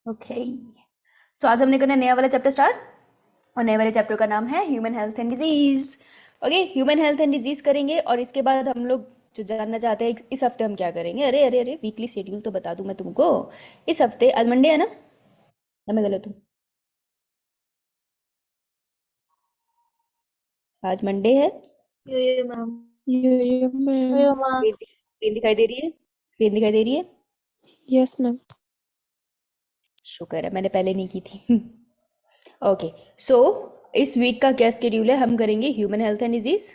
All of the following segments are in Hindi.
ओके, सो आज हमने करना नया वाला चैप्टर स्टार्ट, और नए वाले चैप्टर का नाम है human health and disease. Okay, human health and disease करेंगे, और इसके बाद हम लोग जो जानना चाहते हैं इस हफ्ते हम क्या करेंगे। अरे अरे अरे, वीकली शेड्यूल तो बता दूं मैं तुमको। इस हफ्ते आज मंडे है ना, या मैं गलत हूँ? आज मंडे है। ये मैम। ये मैम। स्क्रीन दिखाई दे रही है? स्क्रीन दिखाई दे रही है? Yes ma'am. शुक्र है, मैंने पहले नहीं की थी। ओके, सो इस वीक का क्या स्केड्यूल है? हम करेंगे human health and disease.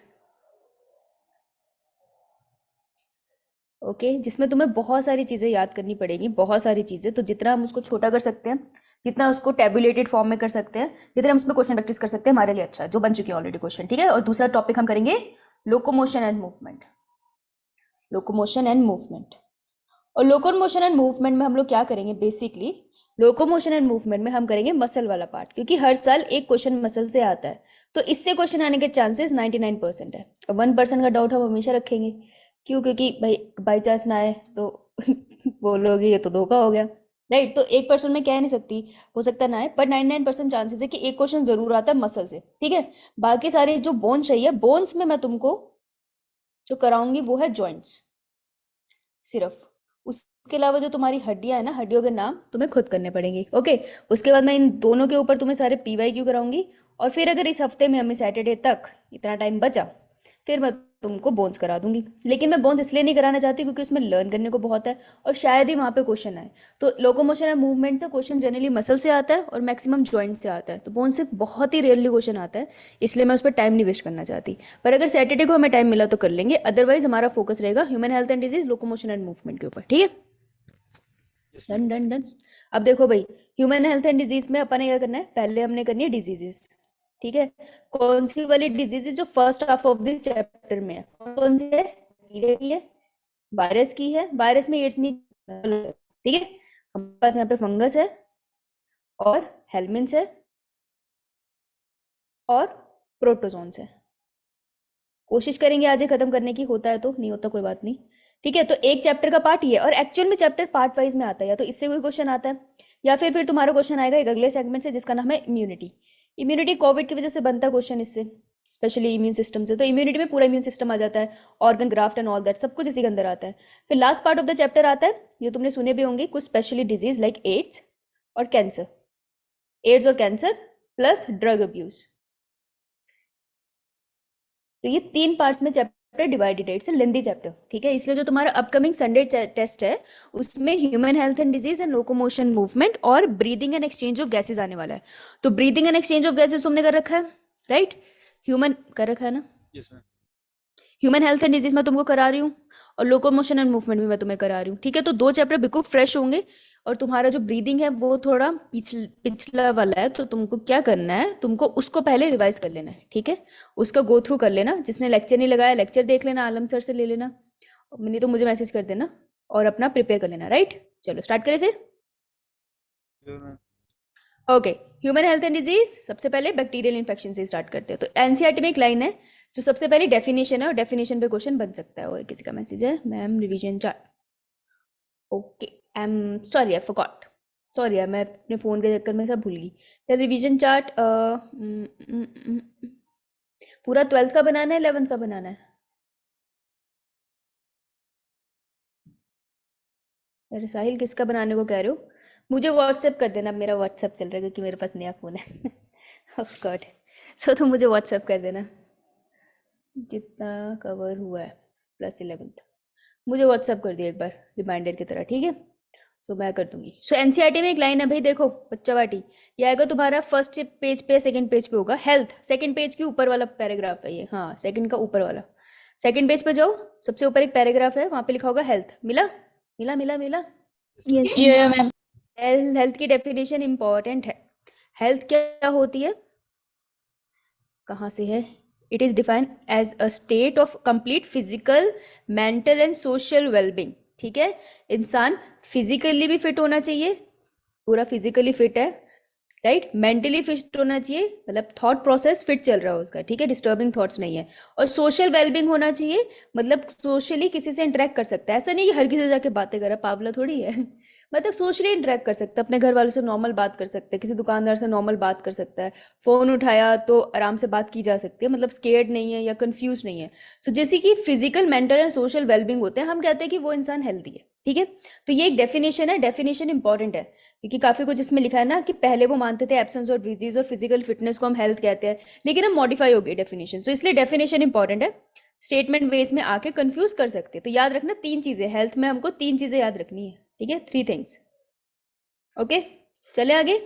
Okay, जिसमें तुम्हें बहुत सारी चीज़ें याद करनी पड़ेगी, बहुत सारी चीज़ें। तो जितना हम उसको छोटा कर सकते हैं, जितना उसको टेबुलेटेड फॉर्म में कर सकते हैं, जितना हम उसमें क्वेश्चन प्रैक्टिस कर सकते हैं, हमारे लिए अच्छा है, जो बन चुकी है ऑलरेडी क्वेश्चन। ठीक है, और दूसरा टॉपिक हम करेंगे locomotion and movement. Locomotion and movement, और लोकोमोशन एंड मूवमेंट में हम लोग क्या करेंगे? बेसिकली लोकोमोशन एंड मूवमेंट में हम करेंगे मसल वाला पार्ट, क्योंकि हर साल एक क्वेश्चन मसल से आता है, तो इससे क्वेश्चन आने के चांसेस 99% है। 1% का डाउट हम हमेशा रखेंगे। क्यों? क्योंकि भाई बाई चांस ना आए तो बोलोगे ये तो धोखा हो गया, राइट? तो 1% में कह नहीं सकती, हो सकता है ना आए, पर 99% चांसेस है कि एक क्वेश्चन जरूर आता है मसल से। ठीक है, बाकी सारे जो बोन्स चाहिए, बोन्स में मैं तुमको जो कराऊंगी वो है जॉइंट्स सिर्फ। उसके अलावा जो तुम्हारी हड्डियां है ना, हड्डियों के नाम तुम्हें खुद करने पड़ेंगे। ओके, उसके बाद मैं इन दोनों के ऊपर तुम्हें सारे PYQ कराऊंगी, और फिर अगर इस हफ्ते में हमें सैटरडे तक इतना टाइम बचा, फिर मैं तुमको बोन्स करा दूंगी। लेकिन मैं बोन्स इसलिए नहीं कराना चाहती क्योंकि उसमें लर्न करने को बहुत है, और शायद ही वहाँ पे क्वेश्चन आए। तो लोकोमोशन एंड मूवमेंट से क्वेश्चन जनरली मसल से आता है और मैक्सिमम जॉइंट से आता है, तो बोन से बहुत ही रेयरली क्वेश्चन आता है, इसलिए मैं उस पर टाइम नहीं वेस्ट करना चाहती। पर अगर सैटरडे को हमें टाइम मिला तो कर लेंगे, अदरवाइज हमारा फोकस रहेगा human health and disease, locomotion and movement के ऊपर। ठीक है, डन डन डन। अब देखो भाई, ह्यूमन हेल्थ एंड डिजीज में अपन ने क्या करना है? पहले हमने करनी है डिजीजेस। ठीक है, कौन सी वाली डिजीजेस जो first half of the chapter में है? कौन सी है? बैक्टीरिया की है, वायरस की है। वायरस में एड्स नहीं, ठीक है। हमारे पास यहाँ पे फंगस है, और हेलमिन्स है, और प्रोटोजोन्स है। कोशिश करेंगे आज ये खत्म करने की, होता है तो, नहीं होता कोई बात नहीं। ठीक है, तो एक चैप्टर का पार्ट ये, और एक्चुअल में चैप्टर पार्ट वाइज में आता है, या तो इससे कोई क्वेश्चन आता है, या फिर तुम्हारा क्वेश्चन आएगा एक अगले सेगमेंट से जिसका नाम है इम्यूनिटी। इम्यूनिटी कोविड की वजह से बनता क्वेश्चन इससे, स्पेशली इम्यून सिस्टम से। तो इम्यूनिटी में पूरा इम्यून सिस्टम आ जाता है, organ graft and all that, सब कुछ इसी के अंदर आता है। फिर last part of the chapter आता है, ये तुमने सुने भी होंगे, कुछ स्पेशली डिजीज लाइक एड्स और कैंसर। एड्स और कैंसर प्लस ड्रग अब्यूज। तो ये 3 पार्ट्स में चैप्टर डिवाइडेड है, इट्स अ लेंथी चैप्टर। ठीक है, इसलिए जो तुम्हारा अपकमिंग संडे टेस्ट है उसमें human health and disease and locomotion movement और breathing and exchange of gases आने वाला है। तो breathing and exchange of gases तुमने कर रखा है, राइट? ह्यूमन कर रखा है ना? Yes ma'am. Human health and disease मैं तुमको करा रही हूँ, और लोकोमोशन एंड मूवमेंट भी मैं तुम्हें करा रही हूँ। ठीक है, तो 2 चैप्टर बिल्कुल फ्रेश होंगे, और तुम्हारा जो ब्रीदिंग है वो थोड़ा पिछला वाला है, तो तुमको क्या करना है, तुमको उसको पहले रिवाइज कर लेना है। ठीक है, उसका गो थ्रू कर लेना। जिसने लेक्चर नहीं लगाया, लेक्चर देख लेना, आलम सर से ले लेना, नहीं तो मुझे मैसेज कर देना, और अपना प्रिपेयर कर लेना। राइट, चलो स्टार्ट करें फिर। Okay, human health and disease, सबसे पहले बैक्टीरियल इन्फेक्शन से स्टार्ट करते हैं। तो एनसीईआरटी में एक लाइन है जो सबसे पहले डेफिनेशन है, और डेफिनेशन पे क्वेश्चन बन सकता है। और किसी का मैसेज है, ma'am revision chart. Okay, I am sorry, I forgot, sorry यार, मैं अपने फ़ोन के चक्कर में सब भूल गई। तो रिवीजन चार्ट पूरा 12th का बनाना है, 11th का बनाना है? अरे साहिल, किसका बनाने को कह रहे हो? मुझे व्हाट्सएप कर देना, मेरा व्हाट्सएप चल रहा है क्योंकि मेरे पास नया फ़ोन है। ऑफ गॉड, सो तुम मुझे व्हाट्सएप कर देना जितना कवर हुआ है, +11th मुझे व्हाट्सएप कर दिया एक बार रिमाइंडर की तरह। ठीक है, तो मैं कर दूंगी। सो एनसीईआरटी में एक लाइन है भाई, देखो बच्चा बाटी, ये आएगा तुम्हारा फर्स्ट पेज पे, सेकंड पेज पे होगा हेल्थ, सेकंड पेज के ऊपर वाला पैराग्राफ है ये, हाँ सेकंड का ऊपर वाला। सेकंड पेज पे जाओ, सबसे ऊपर एक पैराग्राफ है, वहां पे लिखा होगा हेल्थ। मिला मिला मिला मिला? यस ये मैम। हेल्थ की डेफिनेशन इंपॉर्टेंट है। हेल्थ क्या होती है, कहाँ से है? It is defined as a state of complete physical, mental and social wellbeing. ठीक है, इंसान फिजिकली भी फिट होना चाहिए, पूरा फिजिकली फिट है, राइट, मेंटली फिट होना चाहिए, मतलब थॉट प्रोसेस फिट चल रहा है उसका, ठीक है, डिस्टर्बिंग थॉट्स नहीं है। और सोशल वेलबींग होना चाहिए, मतलब सोशली किसी से इंटरेक्ट कर सकता है, ऐसा नहीं कि हर किसी से जाके बातें करे, पावला थोड़ी है मतलब सोशली इंटरेक्ट कर सकता है, अपने घर वालों से नॉर्मल बात कर सकते हैं, किसी दुकानदार से नॉर्मल बात कर सकता है, फोन उठाया तो आराम से बात की जा सकती है, मतलब स्केर्ड नहीं है या कंफ्यूज नहीं है। सो जैसे कि physical, mental and social wellbeing होते हैं, हम कहते हैं कि वो इंसान हेल्दी है, ठीक है। तो ये एक डेफिनेशन है, डेफिनेशन इंपॉर्टेंट है, क्योंकि काफी कुछ इसमें लिखा है ना कि पहले वो मानते थे एब्सेंस और डिजीज और फिजिकल फिटनेस को हम हेल्थ कहते हैं, लेकिन हम मॉडिफाई हो गए डेफिनेशन, तो इसलिए डेफिनेशन इंपॉर्टेंट है। स्टेटमेंट वेज में आके कंफ्यूज कर सकते हैं, तो याद रखना तीन चीजें, हेल्थ में हमको तीन चीजें याद रखनी है, ठीक है, 3 थिंग्स। ओके, चले आगे।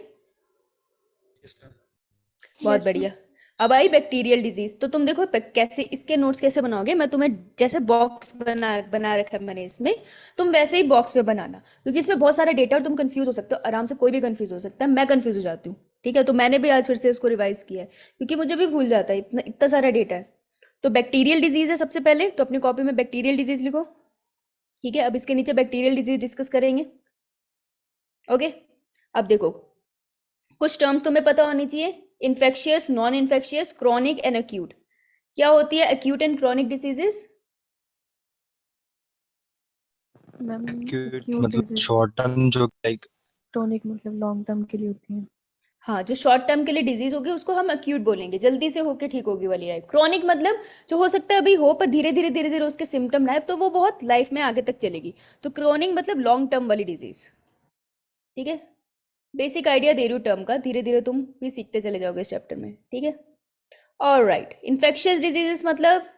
बहुत Yes, बढ़िया। ma'am. अब आई बैक्टीरियल डिजीज, तो तुम देखो कैसे इसके नोट्स कैसे बनाओगे, मैं तुम्हें जैसे बॉक्स बना बना रखा है मैंने इसमें, तुम वैसे ही बॉक्स पे बनाना, क्योंकि इसमें बहुत सारा डेटा और तुम कंफ्यूज हो सकते हो आराम से, कोई भी कंफ्यूज हो सकता है, मैं कंफ्यूज हो जाती हूँ, ठीक है, तो मैंने भी आज फिर से उसको रिवाइज किया है, क्योंकि मुझे भी भूल जाता है, इतना इतना सारा डेटा है। तो बैक्टीरियल डिजीज है सबसे पहले, तो अपनी कॉपी में बैक्टीरियल डिजीज लिखो, ठीक है। अब इसके नीचे बैक्टीरियल डिजीज डिस्कस करेंगे, ओके। अब देखो, कुछ टर्म्स तुम्हें पता होनी चाहिए, infectious, non infectious, chronic and acute. क्या होती है acute and chronic diseases? Ma'am acute acute मतलब disease, शॉर्ट टर्म जो लाइक chronic मतलब लॉन्ग टर्म के लिए होती है। हाँ, जो शॉर्ट टर्म के लिए डिजीज होगी उसको हम एक्यूट बोलेंगे, जल्दी से होके ठीक होगी वाली लाइफ। क्रॉनिक मतलब जो हो सकता है अभी हो पर धीरे धीरे धीरे धीरे उसके सिम्टम ना आए, तो वो बहुत लाइफ में आगे तक चलेगी। तो क्रॉनिक मतलब लॉन्ग टर्म वाली डिजीज, ठीक है। बेसिक आइडिया दे रही हूँ टर्म का, धीरे धीरे तुम भी सीखते चले जाओगे इस चैप्टर में, ठीक है। ऑलराइट, इन्फेक्शियस डिजीजेस मतलब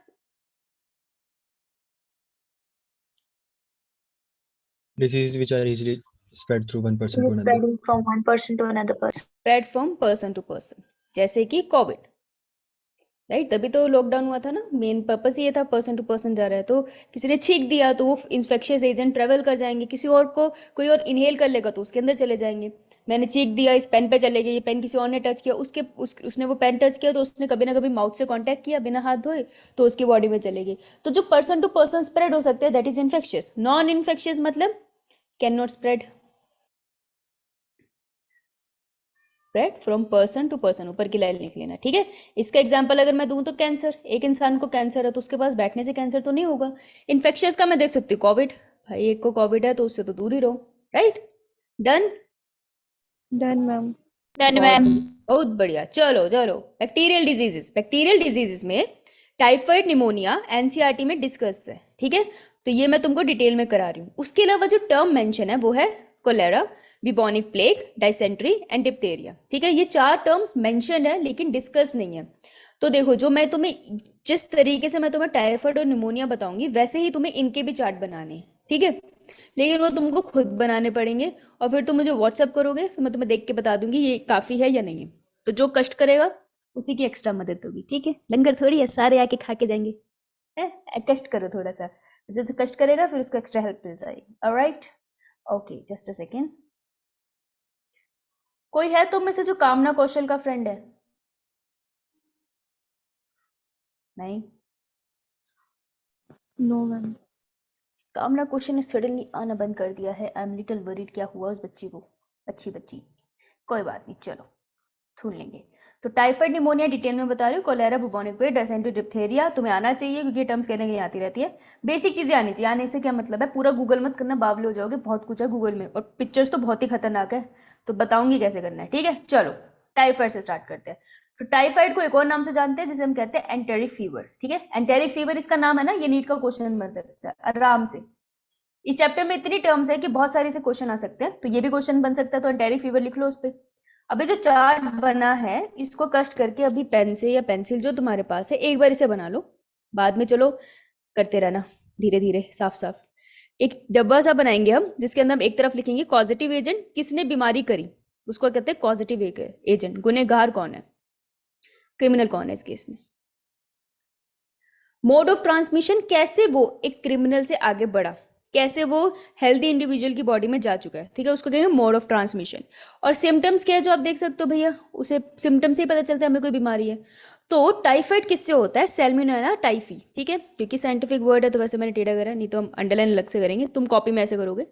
diseases which are easily spread through one person It to is another. spreading from one person to another person. Spread from person to person, जैसे कि कोविड, राइट, तभी तो लॉकडाउन हुआ था ना, मेन पर्पस ये था, पर्सन टू पर्सन जा रहा है, तो किसी ने छींक दिया तो वो इन्फेक्शियस एजेंट ट्रेवल कर जाएंगे, किसी और को कोई और इनहेल कर लेगा तो उसके अंदर चले जाएंगे। मैंने छींक दिया, इस पेन पे चले गए, ये पेन किसी और ने टच किया, उसने वो पेन टच किया तो उसने कभी ना कभी माउथ से कांटेक्ट किया बिना हाथ धोए, तो उसकी बॉडी में चलेगी। तो जो पर्सन टू पर्सन स्प्रेड हो सकते हैं that is infectious. Non infectious मतलब can not spread, spread from person to person, ऊपर की लाइन लिख लेना, ठीक है। इसका एग्जांपल अगर मैं दूं तो कैंसर, एक इंसान को कैंसर है तो उसके पास बैठने से कैंसर तो नहीं होगा। इन्फेक्शियस का मैं देख सकती हूँ कोविड, भाई एक को कोविड है तो उससे तो दूर ही रहो, right. Done, done ma'am. Done, बहुत ma'am. बहुत बढ़िया। चलो चलो, बैक्टीरियल डिजीजेस, बैक्टीरियल डिजीजेस में टाइफाइड, निमोनिया एनसीईआरटी में डिस्कस है, ठीक है, तो ये मैं तुमको डिटेल में करा रही हूँ। उसके अलावा जो टर्म मेंशन है वो है cholera, bubonic plague, dysentery and diphtheria, ठीक है। ये 4 टर्म्स मेंशन है लेकिन डिस्कस नहीं है। तो देखो, जो मैं तुम्हें जिस तरीके से मैं तुम्हें टाइफाइड और निमोनिया बताऊंगी वैसे ही तुम्हें इनके भी चार्ट बनाने हैं, ठीक है, लेकिन वो तुमको खुद बनाने पड़ेंगे, और फिर तुम मुझे व्हाट्सअप करोगे, फिर मैं तुम्हें देख के बता दूंगी ये काफी है या नहीं है। तो जो कष्ट करेगा उसी की एक्स्ट्रा मदद होगी, ठीक है, लंगर थोड़ी है सारे आके खा के जाएंगे, है, कष्ट करो थोड़ा सा, जैसे कष्ट करेगा फिर उसको एक्स्ट्रा हेल्प मिल जाएगी। Alright, okay, just a second. कोई है तुम में से जो कामना कौशल का फ्रेंड है? नहीं, नो मैम। कामना क्वेश्चन ने सडनली आना बंद कर दिया है, आई एम लिटिल वरीड, क्या हुआ उस बच्ची को, अच्छी बच्ची, कोई बात नहीं, चलो सुन लेंगे। तो टाइफाइड, निमोनिया डिटेल में बता रही हूँ, cholera, bubonic plague, dysentery, diphtheria तुम्हें आना चाहिए क्योंकि टर्म्स कहने कहीं आती रहती है। बेसिक चीजें आनी चाहिए, आने से क्या मतलब है, पूरा गूगल मत करना, बावले हो जाओगे, बहुत कुछ है गूगल में और पिक्चर्स तो बहुत ही खतरनाक है, तो बताऊंगी कैसे करना है, ठीक है। चलो टाइफाइड से स्टार्ट करते हैं। तो टाइफाइड को एक और नाम से जानते हैं जिसे हम कहते हैं एंटेरिक फीवर, ठीक है, एंटेरिक फीवर इसका नाम है ना, ये नीट का क्वेश्चन बन सकता है आराम से। इस चैप्टर में इतनी टर्म्स है कि बहुत सारे से क्वेश्चन आ सकते हैं, तो ये भी क्वेश्चन बन सकता है, तो एंटेरिक फीवर लिख लो उस पर। अभी जो चार्ट बना है इसको कष्ट करके अभी पेन से या पेंसिल जो तुम्हारे पास है एक बार इसे बना लो, बाद में चलो करते रहना धीरे धीरे साफ साफ। एक डब्बा सा बनाएंगे हम जिसके अंदर हम एक तरफ लिखेंगे पॉजिटिव एजेंट, किसने बीमारी करी उसको कहते हैं पॉजिटिव एजेंट, गुनहगार कौन है, क्रिमिनल कौन है इस केस में। मोड ऑफ ट्रांसमिशन, कैसे वो एक क्रिमिनल से आगे बढ़ा, कैसे वो हेल्दी इंडिविजुअल की बॉडी में जा चुका है, ठीक है, उसको कहेंगे मोड ऑफ ट्रांसमिशन। और सिम्टम्स क्या है जो आप देख सकते हो भैया, उसे सिम्टम्स से ही पता चलता है हमें कोई बीमारी है। तो टाइफाइड किससे होता है, सैल्मोनेला टाइफी, ठीक है, क्योंकि साइंटिफिक वर्ड है तो वैसे मैंने टेढ़ा करा, नहीं तो हम अंडरलाइन अलग से करेंगे, तुम कॉपी में ऐसे करोगे।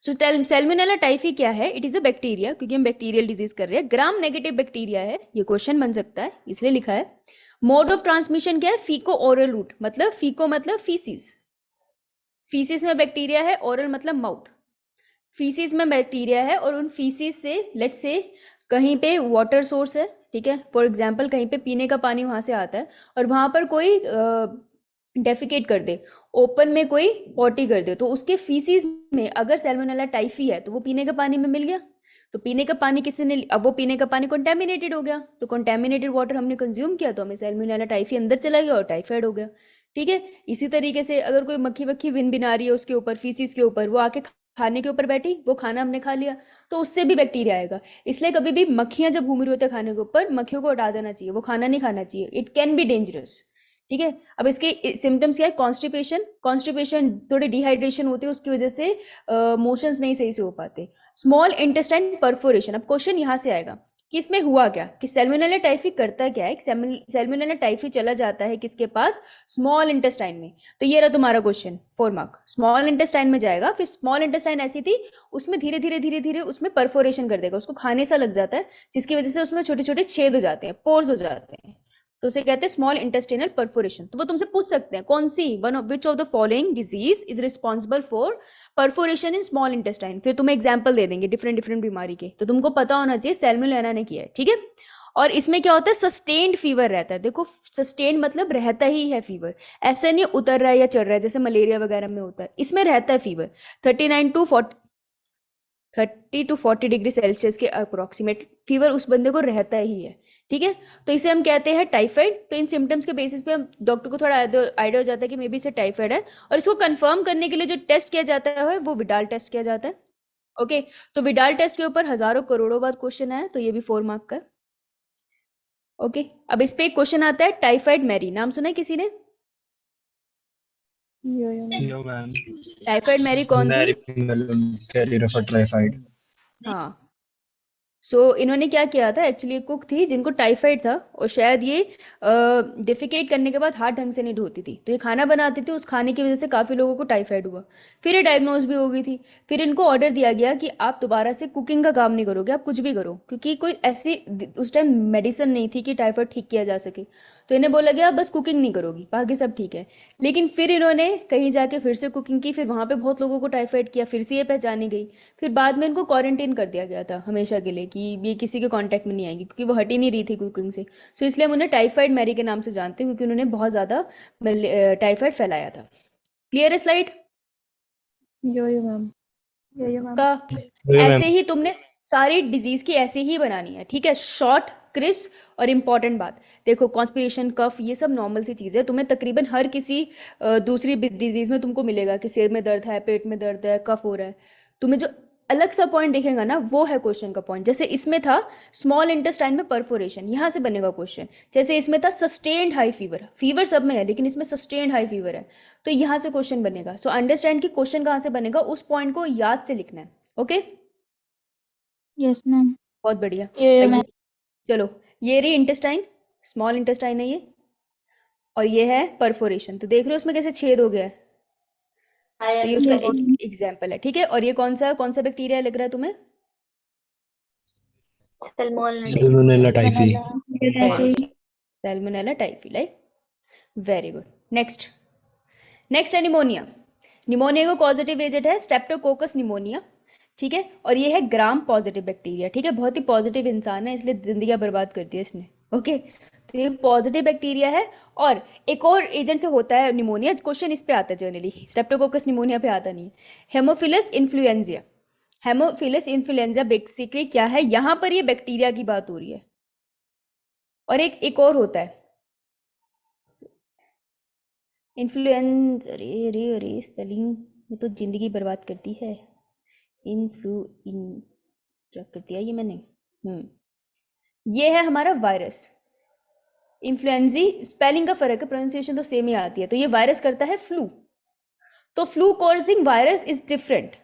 सो सैल्मोनेला टाइफी क्या है? इट इज अ बैक्टीरिया, क्योंकि हम बैक्टीरियल डिजीज कर रहे हैं। ग्राम नेगेटिव बैक्टीरिया है, ये क्वेश्चन बन सकता है इसलिए लिखा है। मोड ऑफ ट्रांसमिशन क्या है? फीको ओरल रूट, मतलब फीको मतलब फीसिस, फीसिस में बैक्टीरिया है, ओरल मतलब माउथ, फीसिस में बैक्टीरिया है और उन फीसिस से लेट्स से कहीं पे वाटर सोर्स है, ठीक है, फॉर एग्जांपल कहीं पे पीने का पानी वहां से आता है और वहां पर कोई डेफिकेट कर दे, ओपन में कोई पॉटी कर दे, तो उसके फीसिस में अगर सैल्मोनेला टाइफी है तो वो पीने का पानी में मिल गया, तो पीने का पानी किसी ने, अब वो पीने का पानी कंटेमिनेटेड हो गया, तो कंटेमिनेटेड वाटर हमने कंज्यूम किया तो हमें सैल्मोनेला टाइफी अंदर चला गया और टाइफाइड हो गया, ठीक है। इसी तरीके से अगर कोई मक्खी वक्खी भिन भिना रही है उसके ऊपर, फीसिस के ऊपर, वो आके खाने के ऊपर बैठी, वो खाना हमने खा लिया, तो उससे भी बैक्टीरिया आएगा। इसलिए कभी भी मक्खियां जब घूम रही होती है खाने के ऊपर, मक्खियों को हटा देना चाहिए, वो खाना नहीं खाना चाहिए, इट कैन बी डेंजरस, ठीक है। अब इसके सिम्टम्स क्या है? कॉन्स्टिपेशन, कॉन्स्टिपेशन थोड़ी डिहाइड्रेशन होती है, उसकी वजह से मोशंस नहीं सही से हो पाते। स्मॉल इंटेस्टाइन परफोरेशन, अब क्वेश्चन यहाँ से आएगा कि इसमें हुआ क्या, कि सैल्मोनेला टाइफी करता क्या है? सैल्मोनेला टाइफी चला जाता है किसके पास? स्मॉल इंटेस्टाइन में। तो ये रहा तुम्हारा क्वेश्चन, 4 मार्क, स्मॉल इंटेस्टाइन में जाएगा, फिर स्मॉल इंटेस्टाइन ऐसी थी उसमें धीरे धीरे धीरे धीरे उसमें परफोरेशन कर देगा, उसको खाने सा लग जाता है, जिसकी वजह से उसमें छोटे छोटे छेद हो जाते हैं, पोर्स हो जाते हैं, तो उसे कहते हैं स्मॉल इंटेस्टिनल परफोरेशन। तो वो तुमसे पूछ सकते हैं कौन सी, one of which of the following disease is responsible for perforation in small intestine, फिर तुम्हें एग्जाम्पल दे देंगे डिफरेंट डिफरेंट बीमारी के, तो तुमको पता होना चाहिए सैल्मोनेला ने किया है, ठीक है। और इसमें क्या होता है? सस्टेन्ड फीवर रहता है, देखो सस्टेन्ड मतलब रहता ही है फीवर, ऐसे नहीं उतर रहा है या चढ़ रहा है जैसे मलेरिया वगैरह में होता है, इसमें रहता है फीवर 30 to 40 डिग्री सेल्सियस के अप्रोक्सीमेट फीवर उस बंदे को रहता ही है, ठीक है। तो इसे हम कहते हैं टाइफाइड। तो इन सिम्टम्स के बेसिस पे हम डॉक्टर को थोड़ा आइडिया हो जाता है कि मे बी इसे टाइफाइड है, और इसको कंफर्म करने के लिए जो टेस्ट किया जाता है वो विडाल टेस्ट किया जाता है, ओके। तो विडाल टेस्ट के ऊपर हजारों करोड़ों बार क्वेश्चन है, तो ये भी 4 मार्क का है, ओके। अब इस पे एक क्वेश्चन आता है, टाइफाइड मैरी, नाम सुना है किसी ने? Yo yo ma'am. No, ma'am. Typhoid Mary कौन थी? Mary Mellon, carrier of a typhoid. हाँ, सो इन्होंने क्या किया था, एक्चुअली एक कुक थी जिनको टाइफाइड था, और शायद ये डिफिकेट करने के बाद हाथ ढंग से नहीं धोती थी, तो ये खाना बनाती थी, उस खाने की वजह से काफ़ी लोगों को टाइफाइड हुआ, फिर ये डायग्नोज भी हो गई थी। फिर इनको ऑर्डर दिया गया कि आप दोबारा से कुकिंग का काम नहीं करोगे, आप कुछ भी करो, क्योंकि कोई ऐसी उस टाइम मेडिसिन नहीं थी कि टाइफाइड ठीक किया जा सके, तो इन्हें बोला गया बस कुकिंग नहीं करोगी, बाकी सब ठीक है। लेकिन फिर इन्होंने कहीं जाके फिर से कुकिंग की, फिर वहाँ पे बहुत लोगों को टाइफाइड किया, फिर से ये पहचानी गई, फिर बाद में इनको क्वारंटीन कर दिया गया था हमेशा के लिए कि ये किसी के कांटेक्ट में नहीं आएंगी, क्योंकि वो हट ही नहीं रही थी कुकिंग से। सो इसलिए हम उन्हें टाइफाइड मैरी के नाम से जानते हैं, क्योंकि उन्होंने बहुत ज़्यादा टाइफाइड फैलाया था। क्लियर है स्लाइड यो यो मैम। का? Oh, yeah, ऐसे ma'am. ही तुमने सारी डिजीज की ऐसे ही बनानी है, ठीक है, शॉर्ट क्रिस्प और इम्पॉर्टेंट बात। देखो कॉन्स्पिरेशन, कफ, ये सब नॉर्मल सी चीज़ है, तुम्हें तकरीबन हर किसी दूसरी डिजीज में तुमको मिलेगा कि सिर में दर्द है, पेट में दर्द है, कफ हो रहा है, तुम्हें जो अलग सा पॉइंट दिखेगा ना वो है क्वेश्चन का पॉइंट। जैसे इसमें था स्मॉल इंटेस्टाइन में परफोरेशन, यहाँ से बनेगा क्वेश्चन। जैसे इसमें था सस्टेन्ड हाई फीवर, फीवर सब में है लेकिन इसमें सस्टेन्ड हाई फीवर है, तो यहाँ से क्वेश्चन बनेगा। सो अंडरस्टैंड कि क्वेश्चन कहाँ से बनेगा, उस पॉइंट को याद से लिखना है, ओके। Yes ma'am. बहुत बढ़िया, ये आइए। मैम। चलो, ये रही इंटेस्टाइन, स्मॉल इंटेस्टाइन है ये, और ये है परफोरेशन, तो देख रहे हो उसमें कैसे छेद हो गया है, तो ये उसका Yes, एक ma'am. एग्जाम्पल है, ठीक है। और ये कौन सा बैक्टीरिया लग रहा है तुम्हें? Salmonella typhi. Salmonella typhi, like, very good. Next है निमोनिया। निमोनिया का पॉजिटिव एजेंट है स्ट्रेप्टोकोकस निमोनिया, ठीक है, और ये है ग्राम पॉजिटिव बैक्टीरिया, ठीक है, बहुत ही पॉजिटिव इंसान है, इसलिए जिंदगी बर्बाद कर दी है इसने, ओके। तो ये पॉजिटिव बैक्टीरिया है, और एक और एजेंट से होता है निमोनिया, क्वेश्चन इस पे आता है जनरली, स्ट्रेप्टोकोकस निमोनिया पे आता नहीं है। Haemophilus influenza, Haemophilus influenza basically क्या है, यहाँ पर ये बैक्टीरिया की बात हो रही है। और एक और होता है इन्फ्लुएंजा, अरे स्पेलिंग में तो जिंदगी बर्बाद करती है, क्या कर दिया ये मैंने, ये है हमारा वायरस इन्फ्लुएंजी, स्पेलिंग का फर्क है, प्रोनाउंसिएशन तो सेम ही आती है। तो ये वायरस करता है फ्लू, तो flu causing virus is different,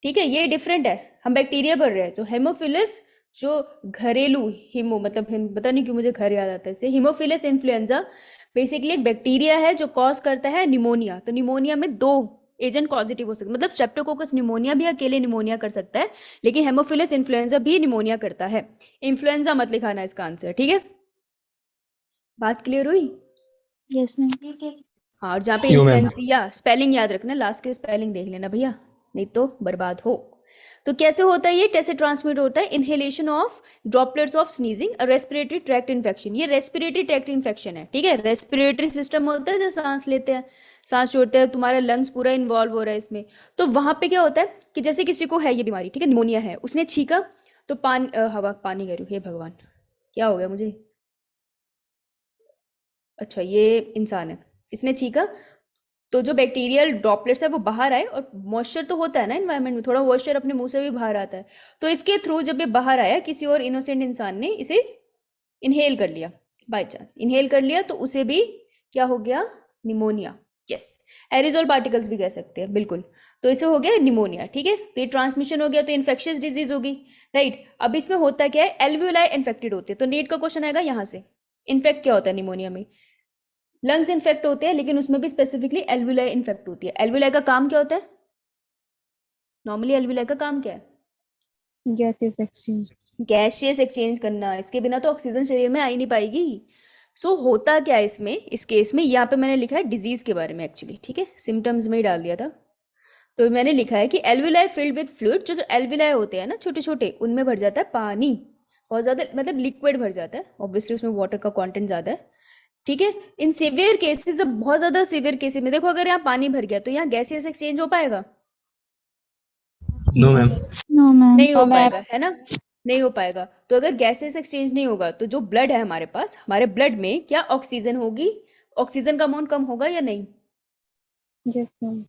ठीक है, ये डिफरेंट है, हम बैक्टीरिया पढ़ रहे हैं। तो हेमोफिलस जो घरेलू, हिमो मतलब पता नहीं क्यों मुझे घर याद आता है इसे, हिमोफिलस इन्फ्लुएंजा बेसिकली एक बैक्टीरिया है जो कॉज करता है निमोनिया। तो निमोनिया में 2 एजेंट कॉजेटिव हो सकता है, मतलब स्ट्रेप्टोकोकस निमोनिया भी अकेले निमोनिया कर सकता है, लेकिन हेमोफिलस इन्फ्लुएंजा भी निमोनिया करता है। इन्फ्लुएंजा मत लिखाना इसका आंसर, ठीक है? बात क्लियर हुई? Yes, ma'am. हाँ, और जहाँ पे यो मैम। इन्फ्लुएंजिया, स्पेलिंग याद रखना, लास्ट के स्पेलिंग देख लेना भैया, नहीं तो बर्बाद हो। तो कैसे होता है ये? कैसे ट्रांसमिट होता है? Inhalation of droplets of sneezing, respiratory tract infection. ये रेस्पिरेटरी ट्रैक्ट इन्फेक्शन है, ठीक है? रेस्पिरेटरी सिस्टम होता है जो सांस लेते हैं, सांस छोड़ते हैं, तुम्हारा लंग्स पूरा इन्वॉल्व हो रहा है इसमें। तो वहां पे क्या होता है कि जैसे किसी को है ये बीमारी, ठीक है, निमोनिया है, उसने छींका तो पानी कह रही हूँ, हे भगवान क्या हो गया मुझे, अच्छा ये इंसान है, इसने छींका तो जो बैक्टीरियल ड्रॉपलेट्स है वो बाहर आए, और मॉइस्चर तो होता है ना एनवायरनमेंट में, थोड़ा मॉइस्चर अपने मुंह से भी बाहर आता है, तो इसके थ्रू जब ये बाहर आया, किसी और इनोसेंट इंसान ने इसे इनहेल कर लिया, बाय चांस इनहेल कर लिया, तो उसे भी क्या हो गया? निमोनिया। यस, एरिजोल पार्टिकल्स भी कह सकते हैं, बिल्कुल। तो इसे हो गया निमोनिया, ठीक है? तो ये ट्रांसमिशन हो गया, तो इन्फेक्शियस डिजीज होगी, राइट? अब इसमें होता क्या है? एल्वियोलाई इन्फेक्टेड होते हैं, तो नीट का क्वेश्चन आएगा यहाँ से। इन्फेक्ट क्या होता है निमोनिया में? लंग्स इन्फेक्ट होते हैं, लेकिन उसमें भी स्पेसिफिकली एल्वियोलाई इन्फेक्ट होती है। एल्वियोलाई का काम क्या होता है? नॉर्मली एल्वियोलाई का काम क्या है? Gaseous exchange. गैसियस एक्सचेंज करना, इसके बिना तो ऑक्सीजन शरीर में आ ही नहीं पाएगी। सो होता क्या है इसमें, इस केस में? यहाँ पे मैंने लिखा है डिजीज के बारे में एक्चुअली, ठीक है, सिम्टम्स में ही डाल दिया था। तो मैंने लिखा है कि एल्वियोलाई फिल्ड विद फ्लूइड, जो एल्वियोलाई होते हैं ना छोटे छोटे, उनमें भर जाता है पानी, बहुत ज्यादा, मतलब लिक्विड भर जाता है, ऑब्वियसली उसमें वाटर का कॉन्टेंट ज्यादा है, ठीक है? इन सीवियर केसेस, जब बहुत ज्यादा सीवियर केसेस में देखो, अगर यहाँ पानी भर गया तो यहाँ गैसियस एक्सचेंज हो पाएगा? No ma'am. No, ma'am. नहीं हो हाँ, मैम। पाएगा, है ना? नहीं हो पाएगा। तो अगर गैसेस एक्सचेंज नहीं होगा, तो जो ब्लड है हमारे पास, हमारे ब्लड में क्या ऑक्सीजन होगी? ऑक्सीजन का अमाउंट कम होगा या नहीं? Yes, ma'am.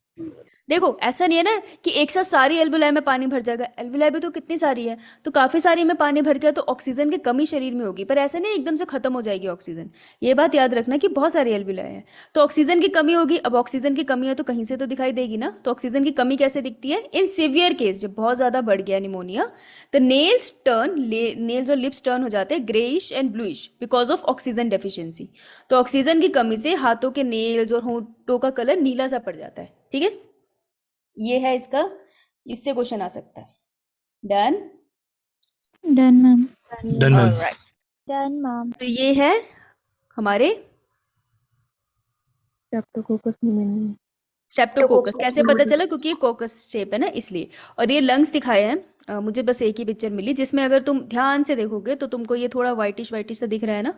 देखो ऐसा नहीं है ना कि एक साथ सारी एल्वियोलाई में पानी भर जाएगा, एल्वियोलाई भी तो कितनी सारी है, तो काफी सारी में पानी भर गया तो ऑक्सीजन की कमी शरीर में होगी, पर ऐसा नहीं एकदम से खत्म हो जाएगी ऑक्सीजन। ये बात याद रखना कि बहुत सारी एल्वियोलाई है तो ऑक्सीजन की कमी होगी। अब ऑक्सीजन की कमी है तो कहीं से तो दिखाई देगी ना, तो ऑक्सीजन की कमी कैसे दिखती है? इन सीवियर केस, जब बहुत ज्यादा बढ़ गया pneumonia, the nails turn, nails और लिप्स टर्न हो जाते हैं greyish and bluish because of oxygen deficiency. तो ऑक्सीजन की कमी से हाथों के नेल्स और होंठों का कलर नीला सा पड़ जाता है, ठीक है? ये है इसका, इससे क्वेश्चन आ सकता है। Done? Done, ma'am. Done ma'am. Alright, Done, ma'am. तो ये है हमारे Streptococcus pneumoniae. स्ट्रेप्टोकोकस। कैसे पता चला? क्योंकि ये कोकस शेप है ना, इसलिए। और ये लंग्स दिखाए हैं, मुझे बस एक ही पिक्चर मिली जिसमें अगर तुम ध्यान से देखोगे तो तुमको ये थोड़ा वाइटिश वाइटिश सा दिख रहा है ना,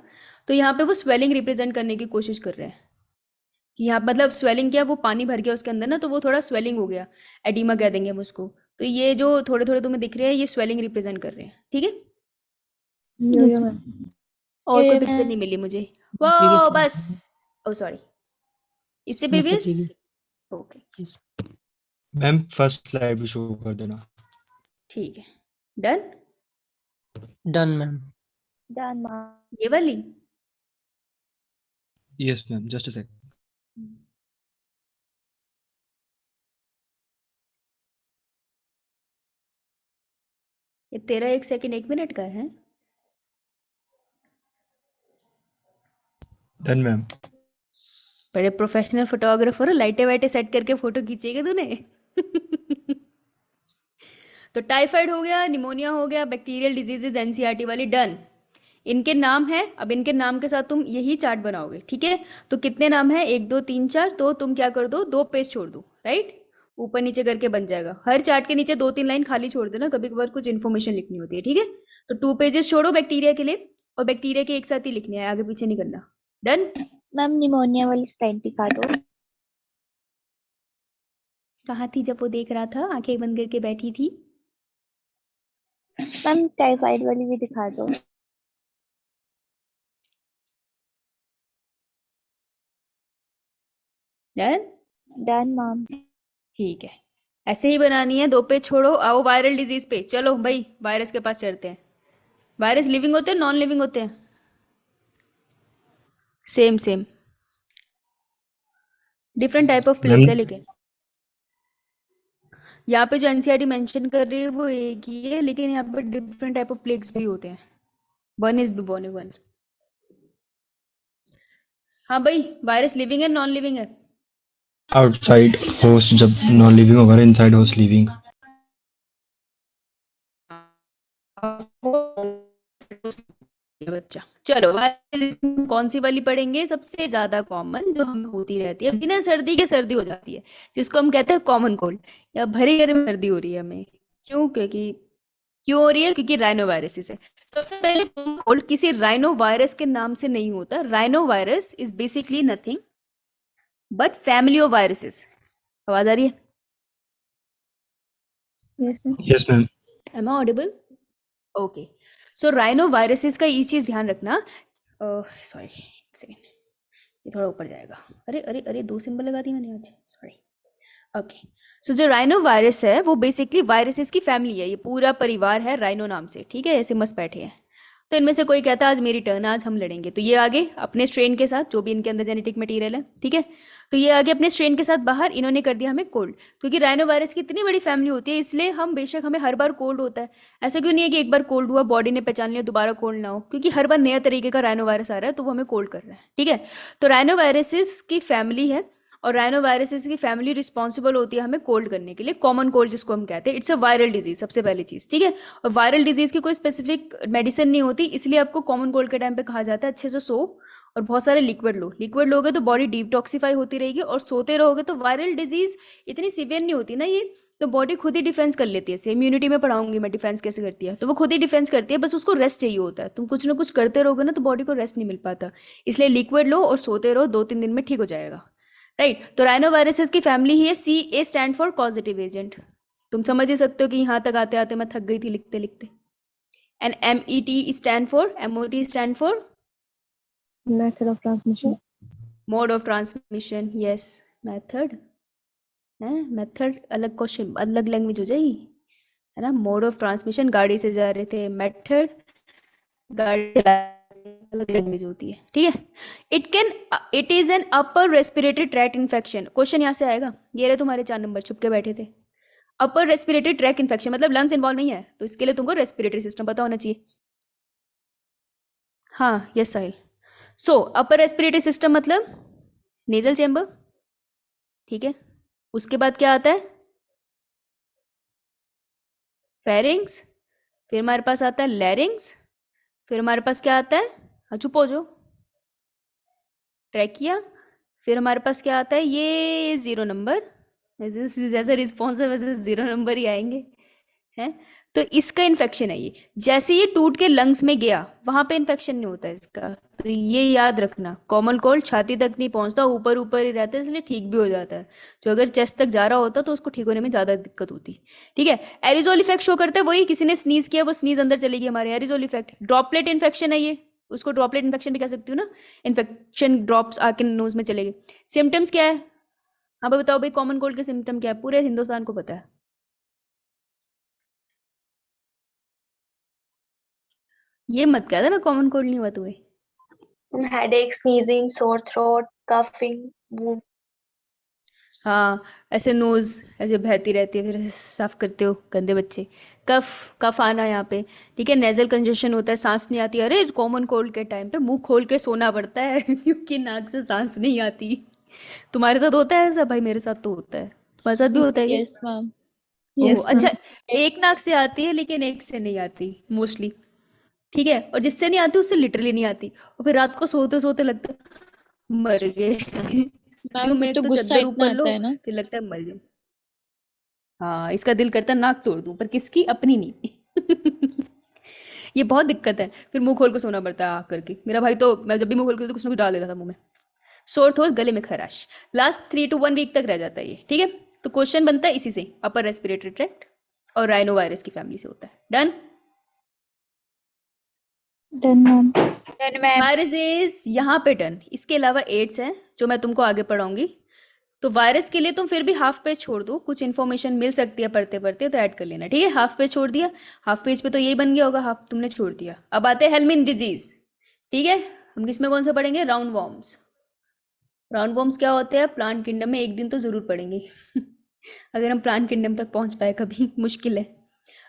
तो यहाँ पे वो स्वेलिंग रिप्रेजेंट करने की कोशिश कर रहे हैं कि यहाँ मतलब स्वेलिंग क्या, वो पानी भर गया उसके अंदर ना, तो वो थोड़ा स्वेलिंग हो गया, एडिमा कह देंगे हम उसको। तो ये जो थोड़े थोड़े तुम्हें दिख रहे हैं, ये स्वेलिंग रिप्रेजेंट कर रहे हैं, ठीक है? Yo-yo, ma'am. और कोई ये पिक्चर मैं- नहीं मिली मुझे, वो Previous बस, ओ सॉरी, इससे मुझसे previous, previous. Okay Yes. Ma'am first slide भी शो कर देना। ठीक है। Done? Done, ma'am. Done, ma'am. ये वाली? Yes ma'am, just a second. ये तेरा 1 सेकंड 1 मिनट का है? Done ma'am. बड़े प्रोफेशनल फोटोग्राफर हो, लाइटें वाइटें सेट करके फोटो खींचेगा तूने। तो टाइफाइड हो गया, निमोनिया हो गया, बैक्टीरियल डिजीजेज एनसीईआरटी वाली डन। इनके नाम है, अब इनके नाम के साथ तुम यही चार्ट बनाओगे, ठीक है? तो कितने नाम है? 1 2 3 4, तो तुम क्या कर दो, 2 पेज छोड़ दो, राइट? ऊपर नीचे करके बन जाएगा। हर चार्ट के नीचे 2 3 लाइन खाली छोड़ देना, कभी कभार कुछ इन्फॉर्मेशन लिखनी होती है, ठीक है? तो 2 पेजेस छोड़ो बैक्टीरिया के लिए, और बैक्टीरिया के एक साथ ही लिखने हैं, आगे पीछे नहीं करना। डन? मैम निमोनिया वाली स्लाइड दिखा दो। कहाँ थी जब वो देख रहा था, आंखें बंद करके बैठी थी? मैम टाइफाइड वाली भी दिखा दो। डन? Done ma'am. ठीक है, ऐसे ही बनानी है। 2 पेज छोड़ो, आओ वायरल डिजीज पे। चलो भाई, वायरस के पास चढ़ते हैं। वायरस लिविंग होते हैं, नॉन लिविंग होते हैं? Same same, different type of plagues है, लेकिन यहाँ पे जो एनसीईआरटी मेंशन कर रही है वो एक ही है, लेकिन यहाँ पे डिफरेंट टाइप ऑफ प्लेग्स भी होते हैं। One is bubonic one. हाँ भाई, वायरस लिविंग है, नॉन लिविंग है? आउटसाइड होस्ट जब नॉन लिविंग होगा, इनसाइड होस्ट लिविंग। बच्चा चलो कौन सी वाली पढ़ेंगे? सबसे ज्यादा कॉमन जो हमें होती रहती है बिना सर्दी के, सर्दी हो जाती है, जिसको हम कहते हैं कॉमन कोल्ड, या भरी गर्मी सर्दी हो रही है हमें। क्यों? क्यों हो रही है? क्योंकि राइनो वायरस है। सबसे पहले कोल्ड किसी राइनो वायरस के नाम से नहीं होता। Rhinovirus is basically nothing but family of viruses. आवाज आ रही है? Yes, ma'am. Yes ma'am. Am I audible? Okay, so rhinoviruses का ये चीज ध्यान रखना। सॉरी एक सेकेंड, ये थोड़ा ऊपर जाएगा। अरे अरे अरे, 2 सिंबल लगा दी मैंने आज, सॉरी। ओके, सो जो राइनो वायरस है वो बेसिकली वायरसेस की फैमिली है। ये पूरा परिवार है राइनो नाम से, ठीक है? ऐसे मस्त बैठे हैं। तो इनमें से कोई कहता है आज मेरी टर्न, आज हम लड़ेंगे, तो ये आगे अपने स्ट्रेन के साथ, जो भी इनके अंदर जेनेटिक मटेरियल है, ठीक है, तो ये आगे अपने स्ट्रेन के साथ बाहर, इन्होंने कर दिया हमें कोल्ड। क्योंकि राइनो वायरस की इतनी बड़ी फैमिली होती है, इसलिए हम बेशक हमें हर बार कोल्ड होता है। ऐसा क्यों नहीं है कि एक बार कोल्ड हुआ, बॉडी ने पहचान लिया, दोबारा कोल्ड ना हो, क्योंकि हर बार नया तरीके का राइनो वायरस आ रहा है, तो वो हमें कोल्ड कर रहा है, ठीक है? तो राइनो वायरसेस की फैमिली है, और राइनो वायरसेस की फैमिली रिस्पॉन्सिबल होती है हमें कोल्ड करने के लिए। कॉमन कोल्ड जिसको हम कहते हैं, इट्स अ वायरल डिजीज, सबसे पहली चीज, ठीक है? और वायरल डिजीज की कोई स्पेसिफिक मेडिसिन नहीं होती, इसलिए आपको कॉमन कोल्ड के टाइम पे कहा जाता है अच्छे से सो और बहुत सारे लिक्विड लो। लिक्विड लोगे तो बॉडी डिटॉक्सिफाई होती रहेगी, और सोते रहोगे तो वायरल डिजीज इतनी सीवियर नहीं होती ना ये, तो बॉडी खुद ही डिफेंस कर लेती है। इम्यूनिटी में पढ़ाऊंगी मैं डिफेंस कैसे करती है, तो वो खुद ही डिफेंस करती है, बस उसको रेस्ट चाहिए होता है। तुम कुछ ना कुछ करते रहोगे ना तो बॉडी को रेस्ट नहीं मिल पाता, इसलिए लिक्विड लो और सोते रहो, 2-3 दिन में ठीक हो जाएगा, राइट? तो राइनो वायरसेस की फैमिली ही है। सी ए स्टैंड फॉर कॉजेटिव एजेंट। तुम समझ ही सकते हो कि यहाँ तक आते आते मैं थक गई थी लिखते लिखते। And M E T stand for, M O T stand for Method of transmission. Mode of transmission. Yes, method है, मेथड अलग क्वेश्चन, अलग लैंग्वेज हो जाएगी, है ना? मोड ऑफ ट्रांसमिशन, गाड़ी से जा रहे थे, मेथड गाड़ी अलग लैंग्वेज होती है, ठीक है? It is an upper respiratory tract infection. Question यहाँ से आएगा। ये रहे तुम्हारे 4 नंबर, छुप के बैठे थे। अपर रेस्पिरेटरी ट्रैक्ट इन्फेक्शन मतलब लंग्स इन्वॉल्व नहीं है, तो इसके लिए तुमको रेस्पिरेटरी सिस्टम पता होना चाहिए। हाँ, यस साहिल। सो अपर रेस्पिरेटरी सिस्टम मतलब नेजल चैम्बर, ठीक है? उसके बाद क्या आता है? फेरिंग्स, फिर हमारे पास आता है लैरिंग्स, फिर हमारे पास क्या आता है? हाँ, चुप हो जाओ। ट्रैकिया, फिर हमारे पास क्या आता है? ये 0 नंबर, जैसे रिस्पॉन्स है वैसे 0 नंबर ही आएंगे, हैं? तो इसका इन्फेक्शन है ये। जैसे ये टूट के लंग्स में गया, वहां पे इन्फेक्शन नहीं होता है इसका, तो ये याद रखना। कॉमन कोल्ड छाती तक नहीं पहुंचता, ऊपर ऊपर ही रहता है, इसलिए ठीक भी हो जाता है। जो अगर चेस्ट तक जा रहा होता तो उसको ठीक होने में ज्यादा दिक्कत होती, ठीक है? एरिजोल इफेक्ट शो करता है वही, किसी ने स्नीज किया, वो स्नीज अंदर चली गई, हमारे एरिजोल इफेक्ट। ड्रॉपलेट इन्फेक्शन है ये, उसको ड्रॉपलेट इन्फेक्शन भी कह सकती हूँ ना, इन्फेक्शन ड्रॉप्स आके नोज में चले गए। सिम्टम्स क्या है? हाँ भाई बताओ भाई, कॉमन कोल्ड के सिम्टम क्या है? पूरे हिंदुस्तान को पता है। ये मत कह देना कॉमन कोल्ड नहीं हुआ तुम्हें। headache, sneezing, sore throat, coughing, wound. हाँ, ऐसे नोज ऐसे बहती रहती है, फिर ऐसे साफ करते हो, गंदे बच्चे। कफ आना यहाँ पे, ठीक है? नेजल कंजेशन होता है, सांस नहीं आती। अरे कॉमन कोल्ड के टाइम पे मुंह खोल के सोना पड़ता है क्योंकि नाक से सांस नहीं आती। तुम्हारे साथ होता है ऐसा? भाई मेरे साथ तो होता है। तुम्हारे साथ भी होता है? Yes, ma'am. ओह, अच्छा, एक नाक से आती है लेकिन एक से नहीं आती मोस्टली, ठीक है? और जिससे नहीं आती उससे लिटरली नहीं आती, और फिर रात को सोते सोते लगता है मर गए। मैम में एक तो तो गुस्सा चादर इतना ऊपर लो, आता है ना। फिर लगता है मर जाए। हाँ, इसका दिल करता है नाक तोड़ दूं, पर किसकी? अपनी नहीं। ये बहुत दिक्कत है, फिर मुंह खोल के सोना पड़ता है आ करके। मेरा भाई तो, मैं जब भी मुंह खोल के तो कुछ ना कुछ डाल देता था मुंह में। सोर थ्रोट, गले में खराश, लास्ट 3 to 1 वीक तक रह जाता है ये, ठीक है? तो क्वेश्चन बनता है इसी से, अपर रेस्पिरेटरी ट्रैक्ट और राइनो वायरस की फैमिली से होता है। Done? Done, ma'am. Then ma'am, viruses यहाँ पे डन। इसके अलावा एड्स हैं जो मैं तुमको आगे पढ़ाऊंगी। तो वायरस के लिए तुम फिर भी हाफ पेज छोड़ दो, कुछ इन्फॉर्मेशन मिल सकती है पढ़ते पढ़ते, तो ऐड कर लेना, ठीक है? हाफ पेज छोड़ दिया, हाफ पेज पे तो यही बन गया होगा, हाफ तुमने छोड़ दिया। अब आते हैं हेलमिन डिजीज, ठीक है? हम किसमें कौन सा पढ़ेंगे? Round worms. राउंड वॉर्म्स क्या होते हैं? प्लांट किंगडम में एक दिन तो जरूर पढ़ेंगे अगर हम प्लांट किंगडम तक पहुंच पाए कभी, मुश्किल है।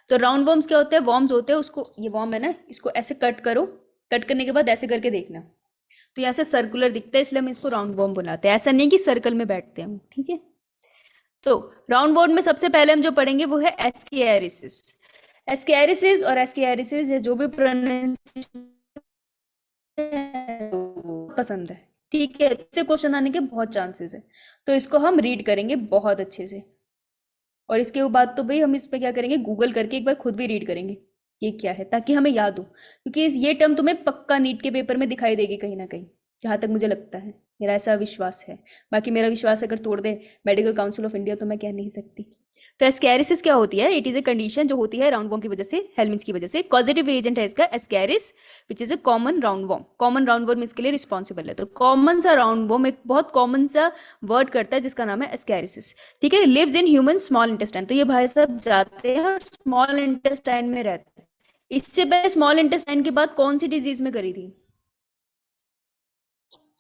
तो राउंड वॉर्म्स क्या होते हैं? वॉर्म्स होते हैं, उसको, ये वॉर्म है ना, इसको ऐसे कट करो, कट करने के बाद ऐसे करके देखना, तो यहाँ से सर्कुलर दिखता है, इसलिए हम इसको राउंड वॉर्म बनाते हैं। ऐसा नहीं कि सर्कल में बैठते हैं हम, ठीक है। तो राउंड वॉर्म में सबसे पहले हम जो पढ़ेंगे वो है एस्केरिसिस। एस्केरिसिस और एस्केरिसिस या जो भी प्रोनाउंसिएशन पसंद है, ठीक है। इससे क्वेश्चन आने के बहुत चांसेस है, तो इसको हम रीड करेंगे बहुत अच्छे से। और इसके बाद तो भाई हम इस पे क्या करेंगे, गूगल करके एक बार खुद भी रीड करेंगे ये क्या है, ताकि हमें याद हो, क्योंकि ये टर्म तुम्हें पक्का नीट के पेपर में दिखाई देगी कहीं ना कहीं, जहाँ तक मुझे लगता है, मेरा ऐसा विश्वास है। बाकी मेरा विश्वास अगर तोड़ दे मेडिकल काउंसिल ऑफ इंडिया तो मैं कह नहीं सकती। तो एस्कैरिसिस क्या होती है? इट इज ए कंडीशन जो होती है राउंड वॉर्म की वजह से, हेलमिंथ्स की वजह से। कॉजेटिव एजेंट है इसका Ascaris, which is a common round warm. Common round warm इसके लिए रिस्पॉन्सिबल है। तो कॉमन सा राउंड वॉर्म एक बहुत कॉमन सा वर्ड करता है जिसका नाम है एस्कैरिसिस, ठीक है। Lives in human small intestine. तो ये भाई साहब जाते हैं और स्मॉल इंटेस्टाइन में रहते हैं। इससे पहले स्मॉल इंटेस्टाइन के बाद कौन सी डिजीज में करी थी?